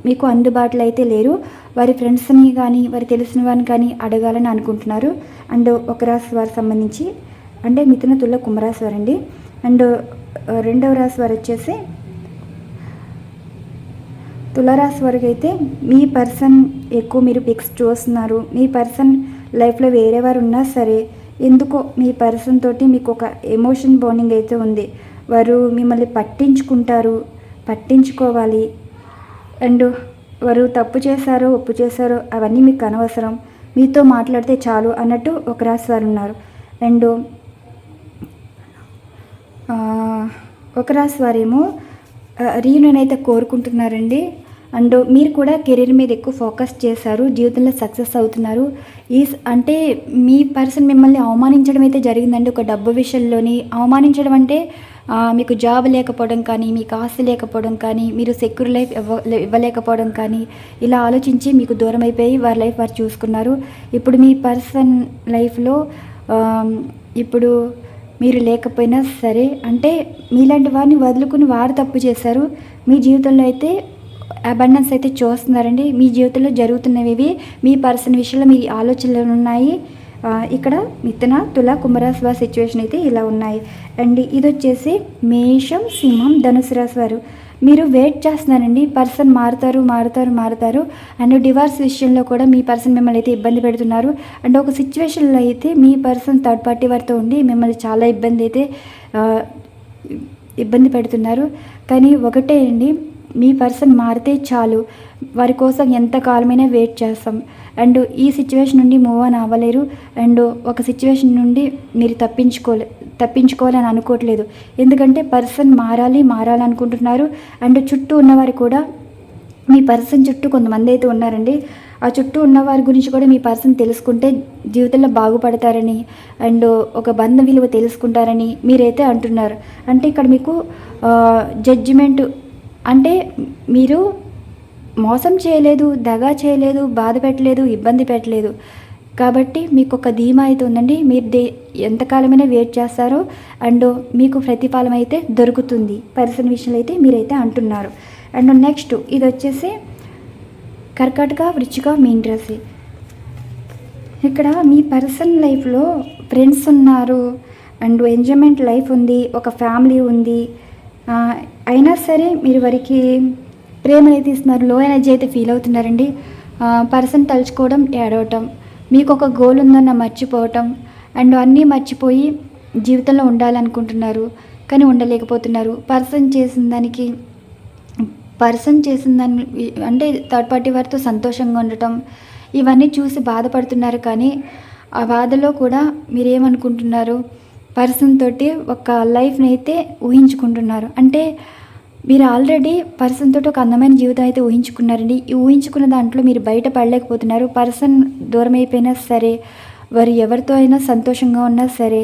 మీకు అందుబాటులో అయితే లేరు. వారి ఫ్రెండ్స్ని కానీ వారి తెలిసిన వారిని కానీ అడగాలని అనుకుంటున్నారు. అండ్ ఒక రాశి వారికి సంబంధించి అంటే మిథున, తుల, కుంభరాశి వారండి. అండ్ రెండవ రాశి వారు వచ్చేసి తులారాశి వరకు అయితే మీ పర్సన్ ఎక్కువ మీరు పిక్స్ చూస్తున్నారు. మీ పర్సన్ లైఫ్లో వేరే వారు ఉన్నా సరే ఎందుకో మీ పర్సన్ తోటి మీకు ఒక ఎమోషన్ బాండింగ్ అయితే ఉంది. వారు మిమ్మల్ని పట్టించుకోవాలి. అండ్ వారు తప్పు చేశారో ఒప్పు చేశారో అవన్నీ మీకు అనవసరం, మీతో మాట్లాడితే చాలు అన్నట్టు ఒక రాశి వారు ఉన్నారు. అండ్ ఒక రాశి వారేమో రీయూనియన్ అయితే కోరుకుంటున్నారండి. అండ్ మీరు కూడా కెరీర్ మీద ఎక్కువ ఫోకస్ చేశారు, జీవితంలో సక్సెస్ అవుతున్నారు. అంటే మీ పర్సన్ మిమ్మల్ని అవమానించడం అయితే జరిగిందండి. ఒక డబ్బు విషయంలోని అవమానించడం అంటే మీకు జాబ్ లేకపోవడం కానీ, మీకు ఆస్తి లేకపోవడం కానీ, మీరు సెక్యూర్ లైఫ్ ఇవ్వలేకపోవడం కానీ, ఇలా ఆలోచించి మీకు దూరం అయిపోయి వారి లైఫ్ వారు చూసుకున్నారు. ఇప్పుడు మీ పర్సన్ లైఫ్లో ఇప్పుడు మీరు లేకపోయినా సరే అంటే మీలాంటి వారిని వదులుకుని వారు తప్పు చేశారు. మీ జీవితంలో అయితే అబండెన్స్ అయితే చూస్తున్నారండి. మీ జీవితంలో జరుగుతున్నవి మీ పర్సన్ విషయంలో మీ ఆలోచనలు ఉన్నాయి. ఇక్కడ మిథున, తుల, కుంభరాశి వారి సిచ్యువేషన్ అయితే ఇలా ఉన్నాయి. అండ్ ఇది వచ్చేసి మేషం, సింహం, ధనుసు రాశి వారు. మీరు వెయిట్ చేస్తున్నారండి. పర్సన్ మారుతారు. అండ్ డివోర్స్ విషయంలో కూడా మీ పర్సన్ మిమ్మల్ని అయితే ఇబ్బంది పెడుతున్నారు. అండ్ ఒక సిచ్యువేషన్లో అయితే మీ పర్సన్ థర్డ్ పార్టీ వారితో ఉండి మిమ్మల్ని చాలా ఇబ్బంది పెడుతున్నారు. కానీ ఒకటే అండి, మీ పర్సన్ మారితే చాలు, వారి కోసం ఎంత కాలమైనా వెయిట్ చేస్తాం. అండ్ ఈ సిచ్యువేషన్ నుండి మూవ్ ఆన్ అవ్వలేరు. అండ్ ఒక సిచ్యువేషన్ నుండి మీరు తప్పించుకోవాలని అనుకోవట్లేదు. ఎందుకంటే పర్సన్ మారాలనుకుంటున్నారు. అండ్ చుట్టూ ఉన్నవారు కూడా, మీ పర్సన్ చుట్టూ కొంతమంది అయితే ఉన్నారండి. ఆ చుట్టూ ఉన్నవారి గురించి కూడా మీ పర్సన్ తెలుసుకుంటే జీవితంలో బాగుపడతారని, అండ్ ఒక బంధం విలువ తెలుసుకుంటారని మీరైతే అంటున్నారు. అంటే ఇక్కడ మీకు జడ్జిమెంట్, అంటే మీరు మోసం చేయలేదు, దగా చేయలేదు, బాధ పెట్టలేదు, ఇబ్బంది పెట్టలేదు. కాబట్టి మీకు ఒక ధీమా అయితే ఉందండి. మీరు ఎంతకాలమైనా వెయిట్ చేస్తారో అండ్ మీకు ప్రతిఫలం అయితే దొరుకుతుంది పర్సన్ విషయంలో అయితే మీరైతే అంటున్నారు. అండ్ నెక్స్ట్ ఇది వచ్చేసి కర్కాటక, వృశ్చిక, మీన రాశి. ఇక్కడ మీ పర్సన్ లైఫ్లో ఫ్రెండ్స్ ఉన్నారు అండ్ ఎంజాయ్మెంట్ లైఫ్ ఉంది, ఒక ఫ్యామిలీ ఉంది. అయినా సరే మీరు వారికి ప్రేమ అయితే ఇస్తున్నారు, లో ఎనర్జీ అయితే ఫీల్ అవుతున్నారండి. పర్సన్ తలుచుకోవడం, ఏడవటం, మీకు ఒక గోల్ ఉందన్న మర్చిపోవటం, అండ్ అన్నీ మర్చిపోయి జీవితంలో ఉండాలనుకుంటున్నారు కానీ ఉండలేకపోతున్నారు. పర్సన్ చేసిన దాన్ని అంటే థర్డ్ పార్టీ వారితో సంతోషంగా ఉండటం, ఇవన్నీ చూసి బాధపడుతున్నారు. కానీ ఆ బాధలో కూడా మీరేమనుకుంటున్నారు, పర్సన్ తోటి ఒక లైఫ్ని అయితే ఊహించుకుంటున్నారు. అంటే మీరు ఆల్రెడీ పర్సన్ తోటి ఒక అందమైన జీవితం అయితే ఊహించుకున్నారండి. ఈ ఊహించుకున్న దాంట్లో మీరు బయట పడలేకపోతున్నారు. పర్సన్ దూరం అయిపోయినా సరే, వారు ఎవరితో అయినా సంతోషంగా ఉన్నా సరే,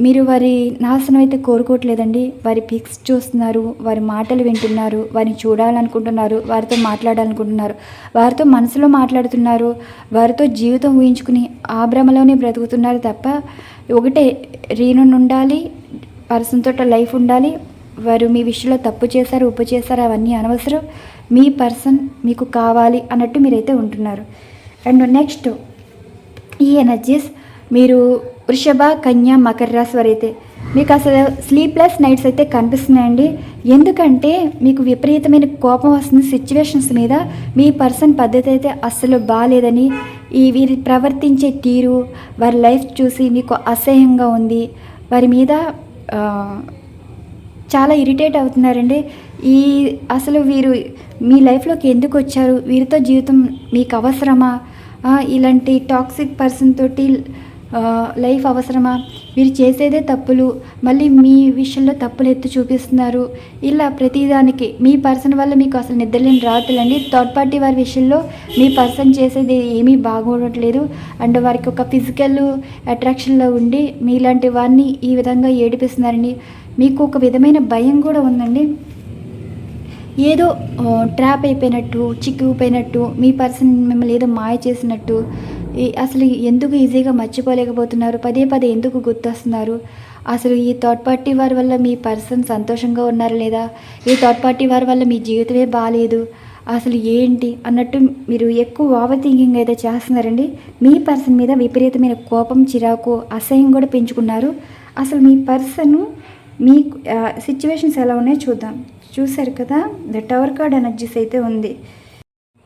మీరు వారి నాశనం అయితే కోరుకోవట్లేదండి. వారి పిక్స్ చూస్తున్నారు, వారి మాటలు వింటున్నారు, వారిని చూడాలనుకుంటున్నారు, వారితో మాట్లాడాలనుకుంటున్నారు, వారితో మనసులో మాట్లాడుతున్నారు, వారితో జీవితం ఊహించుకుని ఆ భ్రమలోనే బ్రతుకుతున్నారు తప్ప ఒకటే రీయూనియన్ ఉండాలి, పర్సన్ తోట లైఫ్ ఉండాలి, వారు మీ విషయంలో తప్పు చేశారు, ఉప్పు చేశారు, అవన్నీ అనవసరం, మీ పర్సన్ మీకు కావాలి అన్నట్టు మీరైతే ఉంటున్నారు. అండ్ నెక్స్ట్ ఈ ఎనర్జీస్ మీరు వృషభ, కన్య, మకర రాశి వారైతే మీకు అసలు స్లీప్లెస్ నైట్స్ అయితే కనిపిస్తున్నాయండి. ఎందుకంటే మీకు విపరీతమైన కోపం వస్తుంది సిచ్యువేషన్స్ మీద. మీ పర్సన్ పద్ధతి అయితే అస్సలు బాగాలేదని, వీరి ప్రవర్తించే తీరు, వారి లైఫ్ చూసి మీకు అసహ్యంగా ఉంది, వారి మీద చాలా ఇరిటేట్ అవుతున్నారండి. అసలు వీరు మీ లైఫ్లోకి ఎందుకు వచ్చారు, వీరితో జీవితం మీకు అవసరమా, ఇలాంటి టాక్సిక్ పర్సన్ తోటి లైఫ్ అవసరమా, వీరు చేసేదే తప్పులు, మళ్ళీ మీ విషయంలో తప్పులు ఎత్తి చూపిస్తున్నారు. ఇలా ప్రతిదానికి మీ పర్సన్ వల్ల మీకు అసలు నిద్రలేని రాత్రులండి. థర్డ్ పార్టీ వారి విషయంలో మీ పర్సన్ చేసేది ఏమీ బాగోడట్లేదు. అండ్ వారికి ఒక ఫిజికల్ అట్రాక్షన్లో ఉండి మీలాంటి వారిని ఈ విధంగా ఏడిపిస్తున్నారండి. మీకు ఒక విధమైన భయం కూడా ఉందండి. ఏదో ట్రాప్ అయిపోయినట్టు, చిక్కుకుపోయినట్టు, మీ పర్సన్ మిమ్మల్ని ఏదో మాయ చేసినట్టు, అసలు ఎందుకు ఈజీగా మర్చిపోలేకపోతున్నారు, పదే ఎందుకు గుర్తొస్తున్నారు, అసలు ఈ థర్డ్ పార్టీ వారి వల్ల మీ పర్సన్ సంతోషంగా ఉన్నారా లేదా, ఈ థర్డ్ పార్టీ వారి వల్ల మీ జీవితమే బాగాలేదు, అసలు ఏంటి అన్నట్టు మీరు ఎక్కువ ఓవర్ థింకింగ్ అయితే చేస్తున్నారండి. మీ పర్సన్ మీద విపరీతమైన కోపం, చిరాకు, అసహ్యం కూడా పెంచుకున్నారు. అసలు మీ పర్సన్ మీ సిచ్యువేషన్స్ ఎలా ఉన్నాయో చూద్దాం. చూశారు కదా, ద టవర్ కార్డ్ ఎనర్జీస్ అయితే ఉంది.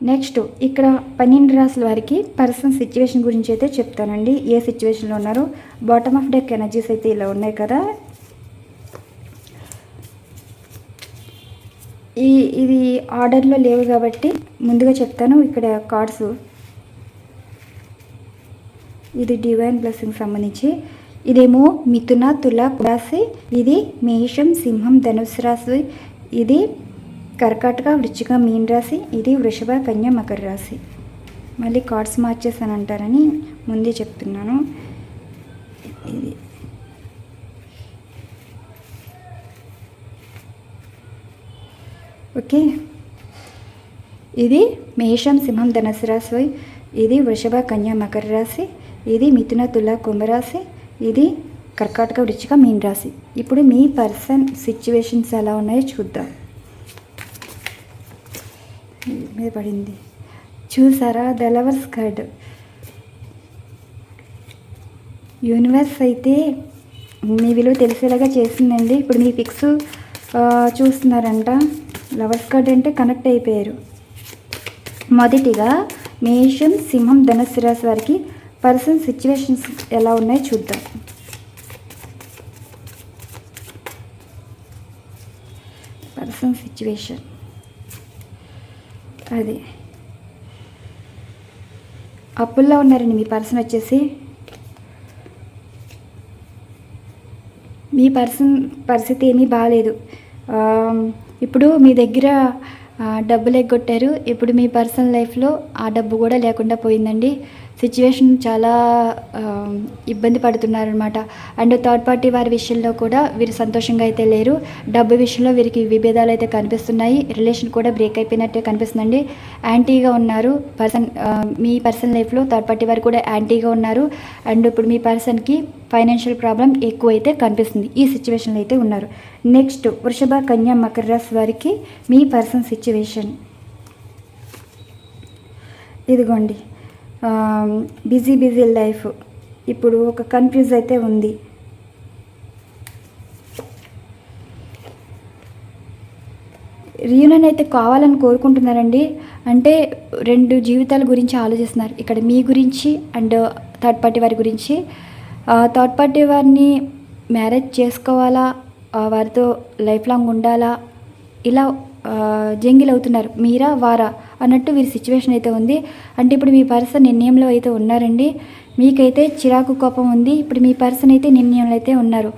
నెక్స్ట్ ఇక్కడ 12 రాసుల వారికి పర్సన్ సిచ్యువేషన్ గురించి అయితే చెప్తానండి, ఏ సిచ్యువేషన్లో ఉన్నారో. బాటమ్ ఆఫ్ డెక్ ఎనర్జీస్ అయితే ఇలా ఉన్నాయి కదా. ఇది ఆర్డర్లో లేవు కాబట్టి ముందుగా చెప్తాను. ఇక్కడ కార్డ్స్, ఇది డివైన్ బ్లెస్సింగ్ సంబంధించి, ఇదేమో మిథున, తుల రాశి, ఇది మేషం, సింహం, ధనుసు రాశి, ఇది కర్కాటక, వృశ్చిక, మీన రాశి, ఇది వృషభ, కన్య, మకర రాశి. మళ్ళీ కార్డ్స్ మార్చేసానంటారని ముందే చెప్తున్నాను. ఇది ఓకే, ఇది మేషం, సింహం, ధనుసు రాశి, ఇది వృషభ, కన్య, మకర రాశి, ఇది మిథున, తుల, కుంభరాశి, ఇది కర్కాటక, వృశ్చిక, మీన రాశి. ఇప్పుడు మీ పర్సన్ సిచ్యువేషన్స్ ఎలా ఉన్నాయో చూద్దాం. మీద పడింది చూసారా, ద లవర్స్ కార్డ్. యూనివర్స్ అయితే మీ విలువ తెలిసేలాగా చేసిందండి. ఇప్పుడు మీ పిక్స్ చూస్తున్నారంట. లవర్స్ కార్డ్ అంటే కనెక్ట్ అయిపోయారు. మొదటిగా మేషం, సింహం, ధనుస్సు రాశి వారికి పర్సన్ సిచ్యువేషన్స్ ఎలా ఉన్నాయో చూద్దాం. పర్సన్ సిచ్యువేషన్ అది అప్పుల్లో ఉన్నారండి. మీ పర్సన్ వచ్చేసి మీ పర్సన్ పరిస్థితి ఏమీ బాగాలేదు. ఇప్పుడు మీ దగ్గర డబ్బులు ఎగ్గొట్టారు. ఇప్పుడు మీ పర్సనల్ లైఫ్లో ఆ డబ్బు కూడా లేకుండా పోయిందండి. సిచ్యువేషన్ చాలా ఇబ్బంది పడుతున్నారనమాట. అండ్ థర్డ్ పార్టీ వారి విషయంలో కూడా వీరు సంతోషంగా అయితే లేరు. డబ్బు విషయంలో వీరికి విభేదాలు అయితే కనిపిస్తున్నాయి. రిలేషన్ కూడా బ్రేక్ అయిపోయినట్టే కనిపిస్తుందండి. యాంటీగా ఉన్నారు మీ పర్సనల్ లైఫ్లో. థర్డ్ పార్టీ వారు కూడా యాంటీగా ఉన్నారు. అండ్ ఇప్పుడు మీ పర్సన్కి ఫైనాన్షియల్ ప్రాబ్లం ఎక్కువ అయితే కనిపిస్తుంది. ఈ సిచ్యువేషన్లో అయితే ఉన్నారు. నెక్స్ట్ వృషభ, కన్య, మకర రాశి వారికి మీ పర్సన్ సిచ్యువేషన్ ఇదిగోండి. Busy life. ఇప్పుడు ఒక కన్ఫ్యూజ్ అయితే ఉంది. రీయూనియన్ అయితే కావాలని కోరుకుంటున్నారండి. అంటే 2 జీవితాల గురించి ఆలోచిస్తున్నారు ఇక్కడ, మీ గురించి అండ్ థర్డ్ పార్టీ వారి గురించి. థర్డ్ పార్టీ వారిని మ్యారేజ్ చేసుకోవాలా, వారితో లైఫ్ లాంగ్ ఉండాలా, ఇలా జంగిల్ అవుతున్నారు. మీరా వారా అన్నట్టు వీరి సిచ్యువేషన్ అయితే ఉంది. అంటే ఇప్పుడు మీ పర్సన్ నిర్ణయంలో అయితే ఉన్నారండి. మీకైతే చిరాకు కోపం ఉంది. ఇప్పుడు మీ పర్సన్ అయితే నిర్ణయంలో అయితే ఉన్నారు.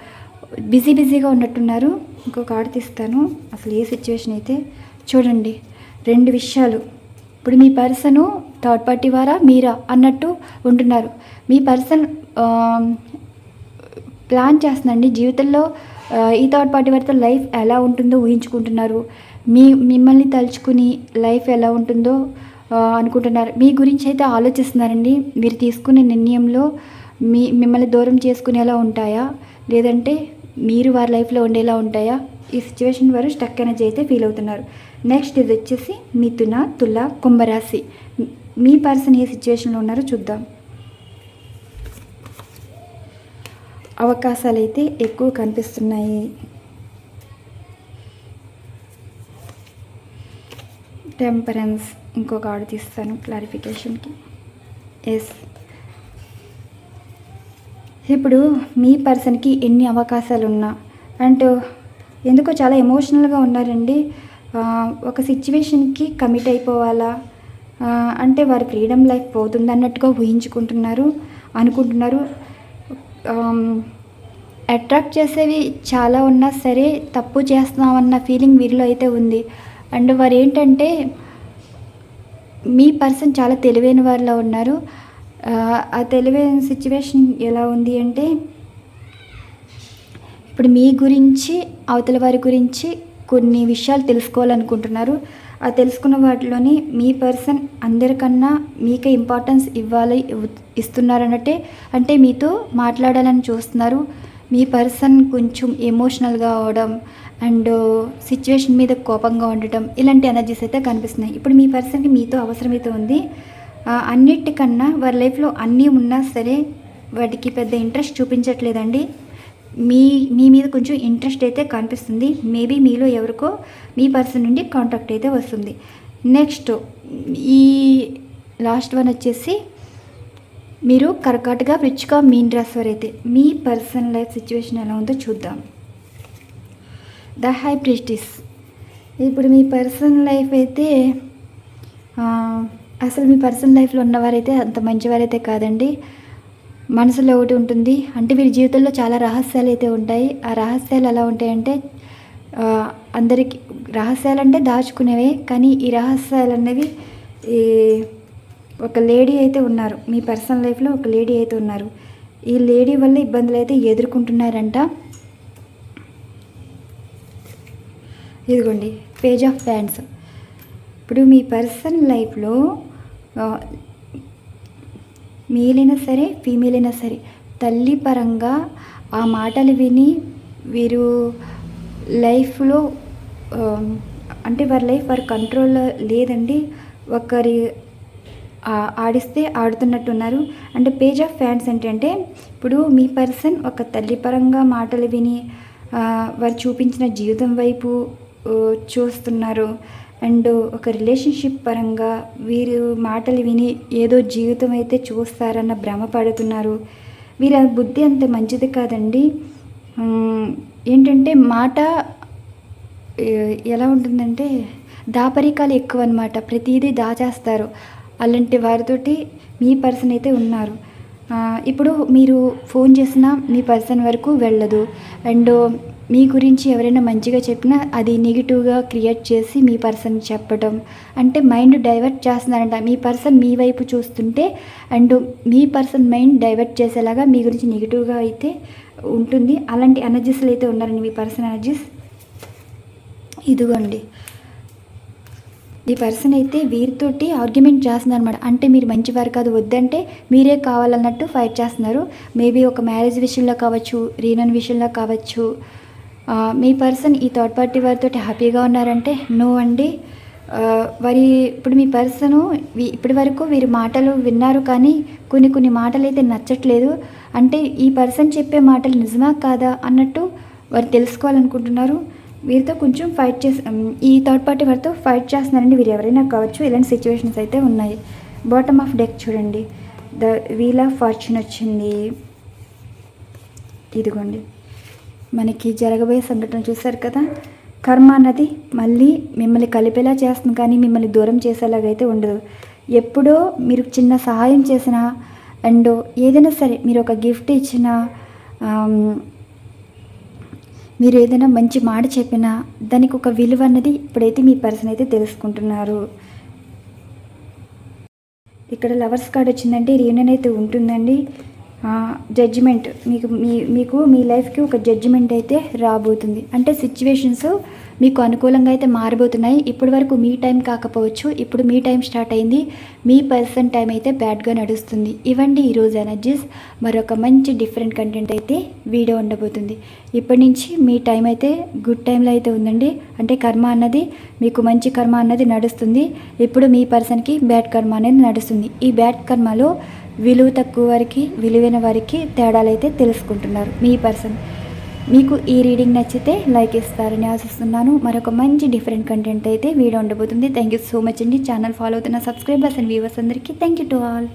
బిజీగా ఉన్నట్టున్నారు. ఇంకొక కార్డు తీస్తాను. అసలు ఏ సిచ్యువేషన్ అయితే చూడండి. 2 విషయాలు. ఇప్పుడు మీ పర్సను థర్డ్ పార్టీ వారా మీరా అన్నట్టు ఉంటున్నారు. మీ పర్సన్ ప్లాన్ చేస్తుందండి జీవితంలో ఈ థర్డ్ పార్టీ వారితో లైఫ్ ఎలా ఉంటుందో ఊహించుకుంటున్నారు. మిమ్మల్ని తలుచుకుని లైఫ్ ఎలా ఉంటుందో అనుకుంటున్నారు. మీ గురించి అయితే ఆలోచిస్తున్నారండి. మీరు తీసుకునే నిర్ణయంలో మిమ్మల్ని దూరం చేసుకునేలా ఉంటాయా, లేదంటే మీరు వారి లైఫ్లో ఉండేలా ఉంటాయా? ఈ సిచ్యువేషన్ వారు స్టక్ ఎనర్జీ అయితే ఫీల్ అవుతున్నారు. నెక్స్ట్ ఇది వచ్చేసి మిథున, తుల, కుంభరాశి. మీ పర్సన్ ఏ సిచ్యువేషన్లో ఉన్నారో చూద్దాం. అవకాశాలు అయితే ఎక్కువ కనిపిస్తున్నాయి. టెంపరెన్స్. ఇంకొక ఆర్డర్ తీస్తాను క్లారిఫికేషన్కి. ఎస్. ఇప్పుడు మీ పర్సన్కి ఎన్ని అవకాశాలు ఉన్నా అండ్ ఎందుకో చాలా ఎమోషనల్గా ఉన్నారండి. ఒక సిచ్యువేషన్కి కమిట్ అయిపోవాలా అంటే వారి ఫ్రీడమ్ లైఫ్ పోతుంది అన్నట్టుగా అనుకుంటున్నారు. అట్రాక్ట్ చేసేవి చాలా ఉన్నా సరే తప్పు చేస్తున్నామన్న ఫీలింగ్ వీరిలో అయితే ఉంది. అండ్ వారు ఏంటంటే మీ పర్సన్ చాలా తెలివైన వారిలో ఉన్నారు. ఆ తెలివైన సిచ్యువేషన్ ఎలా ఉంది అంటే ఇప్పుడు మీ గురించి అవతల వారి గురించి కొన్ని విషయాలు తెలుసుకోవాలనుకుంటున్నారు. ఆ తెలుసుకున్న వాటిలోని మీ పర్సన్ అందరికన్నా మీకే ఇంపార్టెన్స్ ఇస్తున్నారన్నట్టే. అంటే మీతో మాట్లాడాలని చూస్తున్నారు. మీ పర్సన్ కొంచెం ఎమోషనల్గా అవడం అండ్ సిచ్యువేషన్ మీద కోపంగా ఉండటం ఇలాంటి ఎనర్జీస్ అయితే కనిపిస్తున్నాయి. ఇప్పుడు మీ పర్సన్కి మీతో అవసరమైతే ఉంది. అన్నిటికన్నా వారి లైఫ్లో అన్నీ ఉన్నా సరే వాటికి పెద్ద ఇంట్రెస్ట్ చూపించట్లేదండి. మీ మీద కొంచెం ఇంట్రెస్ట్ అయితే కనిపిస్తుంది. మేబీ మీలో ఎవరికో మీ పర్సన్ నుండి కాంటాక్ట్ అయితే వస్తుంది. నెక్స్ట్ ఈ లాస్ట్ వన్ వచ్చేసి మీరు కర్కాటక, వృశ్చిక, మీన రాశి వారు అయితే మీ పర్సన్ లైఫ్ సిచ్యువేషన్ ఎలా ఉందో చూద్దాం. The high priestess. ఇప్పుడు మీ పర్సన్ లైఫ్ అయితే అసలు మీ పర్సన్ లైఫ్లో ఉన్నవారైతే అంత మంచివారైతే కాదండి. మనసులో ఒకటి ఉంటుంది. అంటే వీరి జీవితంలో చాలా రహస్యాలు అయితే ఉంటాయి. ఆ రహస్యాలు ఎలా ఉంటాయంటే అందరికీ రహస్యాలు అంటే దాచుకునేవే. కానీ ఈ రహస్యాలు అనేవి ఒక లేడీ అయితే ఉన్నారు. మీ పర్సనల్ లైఫ్లో ఒక లేడీ అయితే ఉన్నారు. ఈ లేడీ వల్ల ఇబ్బందులు అయితే ఎదుర్కొంటున్నారంట. ఇదిగోండి పేజ్ ఆఫ్ ఫ్యాన్స్. ఇప్పుడు మీ పర్సన్ లైఫ్లో మేల్ అయినా సరే ఫీమేల్ అయినా సరే తల్లి పరంగా ఆ మాటలు విని వీరు లైఫ్లో అంటే వారి లైఫ్ వారి కంట్రోల్లో లేదండి. ఒకరి ఆడిస్తే ఆడుతున్నట్టున్నారు. అంటే పేజ్ ఆఫ్ ఫ్యాన్స్ ఏంటంటే ఇప్పుడు మీ పర్సన్ ఒక తల్లి పరంగా మాటలు విని వారు చూపించిన జీవితం వైపు చూస్తున్నారు. అండ్ ఒక రిలేషన్షిప్ పరంగా వీరు మాటలు విని ఏదో జీవితం అయితే చూస్తారన్న భ్రమ పడుతున్నారు. వీరి బుద్ధి అంత మంచిది కాదండి. ఏంటంటే మాట ఎలా ఉంటుందంటే దాపరికాలు ఎక్కువ అనమాట. ప్రతిదీ దాచేస్తారు. అలాంటి వారితోటి మీ పర్సన్ అయితే ఉన్నారు. ఇప్పుడు మీరు ఫోన్ చేసినా మీ పర్సన్ వరకు వెళ్ళదు. అండ్ మీ గురించి ఎవరైనా మంచిగా చెప్పినా అది నెగిటివ్గా క్రియేట్ చేసి మీ పర్సన్ చెప్పడం, అంటే మైండ్ డైవర్ట్ చేస్తున్నారంట. మీ పర్సన్ మీ వైపు చూస్తుంటే and me person mind divert చేసేలాగా మీ గురించి నెగిటివ్గా అయితే ఉంటుంది. అలాంటి ఎనర్జీస్లు అయితే ఉన్నారండి మీ పర్సన్ ఎనర్జీస్. ఇదిగోండి, ఈ పర్సన్ అయితే వీరితోటి ఆర్గ్యుమెంట్ చేస్తున్నారు అనమాట. అంటే మీరు మంచివారు కాదు, వద్దంటే మీరే కావాలన్నట్టు ఫైట్ చేస్తున్నారు. మేబీ ఒక మ్యారేజ్ విషయంలో కావచ్చు, రీయూనియన్ విషయంలో కావచ్చు. మీ పర్సన్ ఈ థర్డ్ పార్టీ వారితో హ్యాపీగా ఉన్నారంటే నో అండి. ఇప్పుడు మీ పర్సను ఇప్పటి వరకు వీరి మాటలు విన్నారు, కానీ కొన్ని మాటలు అయితే నచ్చట్లేదు. అంటే ఈ పర్సన్ చెప్పే మాటలు నిజమా కాదా అన్నట్టు వారు తెలుసుకోవాలనుకుంటున్నారు. వీరితో కొంచెం ఫైట్ చేసి ఈ థర్డ్ పార్టీ వారితో ఫైట్ చేస్తున్నారండి. వీరు ఎవరైనా కావచ్చు. ఇలాంటి సిచ్యువేషన్స్ అయితే ఉన్నాయి. బాటమ్ ఆఫ్ డెక్ చూడండి, ద వీల్ ఆఫ్ ఫార్చ్యూన్ వచ్చింది. ఇదిగోండి, మనకి జరగబోయే సంఘటన చూశారు కదా. కర్మ అన్నది మళ్ళీ మిమ్మల్ని కలిపేలా చేస్తుంది, కానీ మిమ్మల్ని దూరం చేసేలాగైతే ఉండదు. ఎప్పుడో మీరు చిన్న సహాయం చేసినా అండ్ ఏదైనా సరే, మీరు ఒక గిఫ్ట్ ఇచ్చినా, మీరు ఏదైనా మంచి మాట చెప్పినా దానికి ఒక విలువ అన్నది ఇప్పుడైతే మీ పర్సన్ అయితే తెలుసుకుంటున్నారు. ఇక్కడ లవర్స్ కార్డ్ వచ్చిందంటే రీయూనియన్ అయితే ఉంటుందండి. జడ్జిమెంట్, మీకు మీ లైఫ్కి ఒక జడ్జిమెంట్ అయితే రాబోతుంది. అంటే సిచ్యువేషన్స్ మీకు అనుకూలంగా అయితే మారబోతున్నాయి. ఇప్పటి వరకు మీ టైం కాకపోవచ్చు, ఇప్పుడు మీ టైం స్టార్ట్ అయింది. మీ పర్సన్ టైం అయితే బ్యాడ్గా నడుస్తుంది. ఇవ్వండి ఈరోజు ఎనర్జీస్. మరొక మంచి డిఫరెంట్ కంటెంట్ అయితే వీడియో ఉండబోతుంది. ఇప్పటి నుంచి మీ టైం అయితే గుడ్ టైంలో అయితే ఉందండి. అంటే కర్మ అన్నది మీకు మంచి కర్మ అన్నది నడుస్తుంది. ఇప్పుడు మీ పర్సన్కి బ్యాడ్ కర్మ అనేది నడుస్తుంది. ఈ బ్యాడ్ కర్మలో విలువ తక్కువ వారికి, విలువైన వారికి తేడాలైతే తెలుసుకుంటున్నారు మీ పర్సన్. మీకు ఈ రీడింగ్ నచ్చితే లైక్ ఇస్తారని ఆశిస్తున్నాను. మరొక మంచి డిఫరెంట్ కంటెంట్ అయితే వీడియో ఉండబోతుంది. థ్యాంక్ యూ సో మచ్ అండి. ఛానల్ ఫాలో అవుతున్న సబ్స్క్రైబర్స్ అండ్ వ్యూవర్స్ అందరికీ థ్యాంక్ యూ టు ఆల్.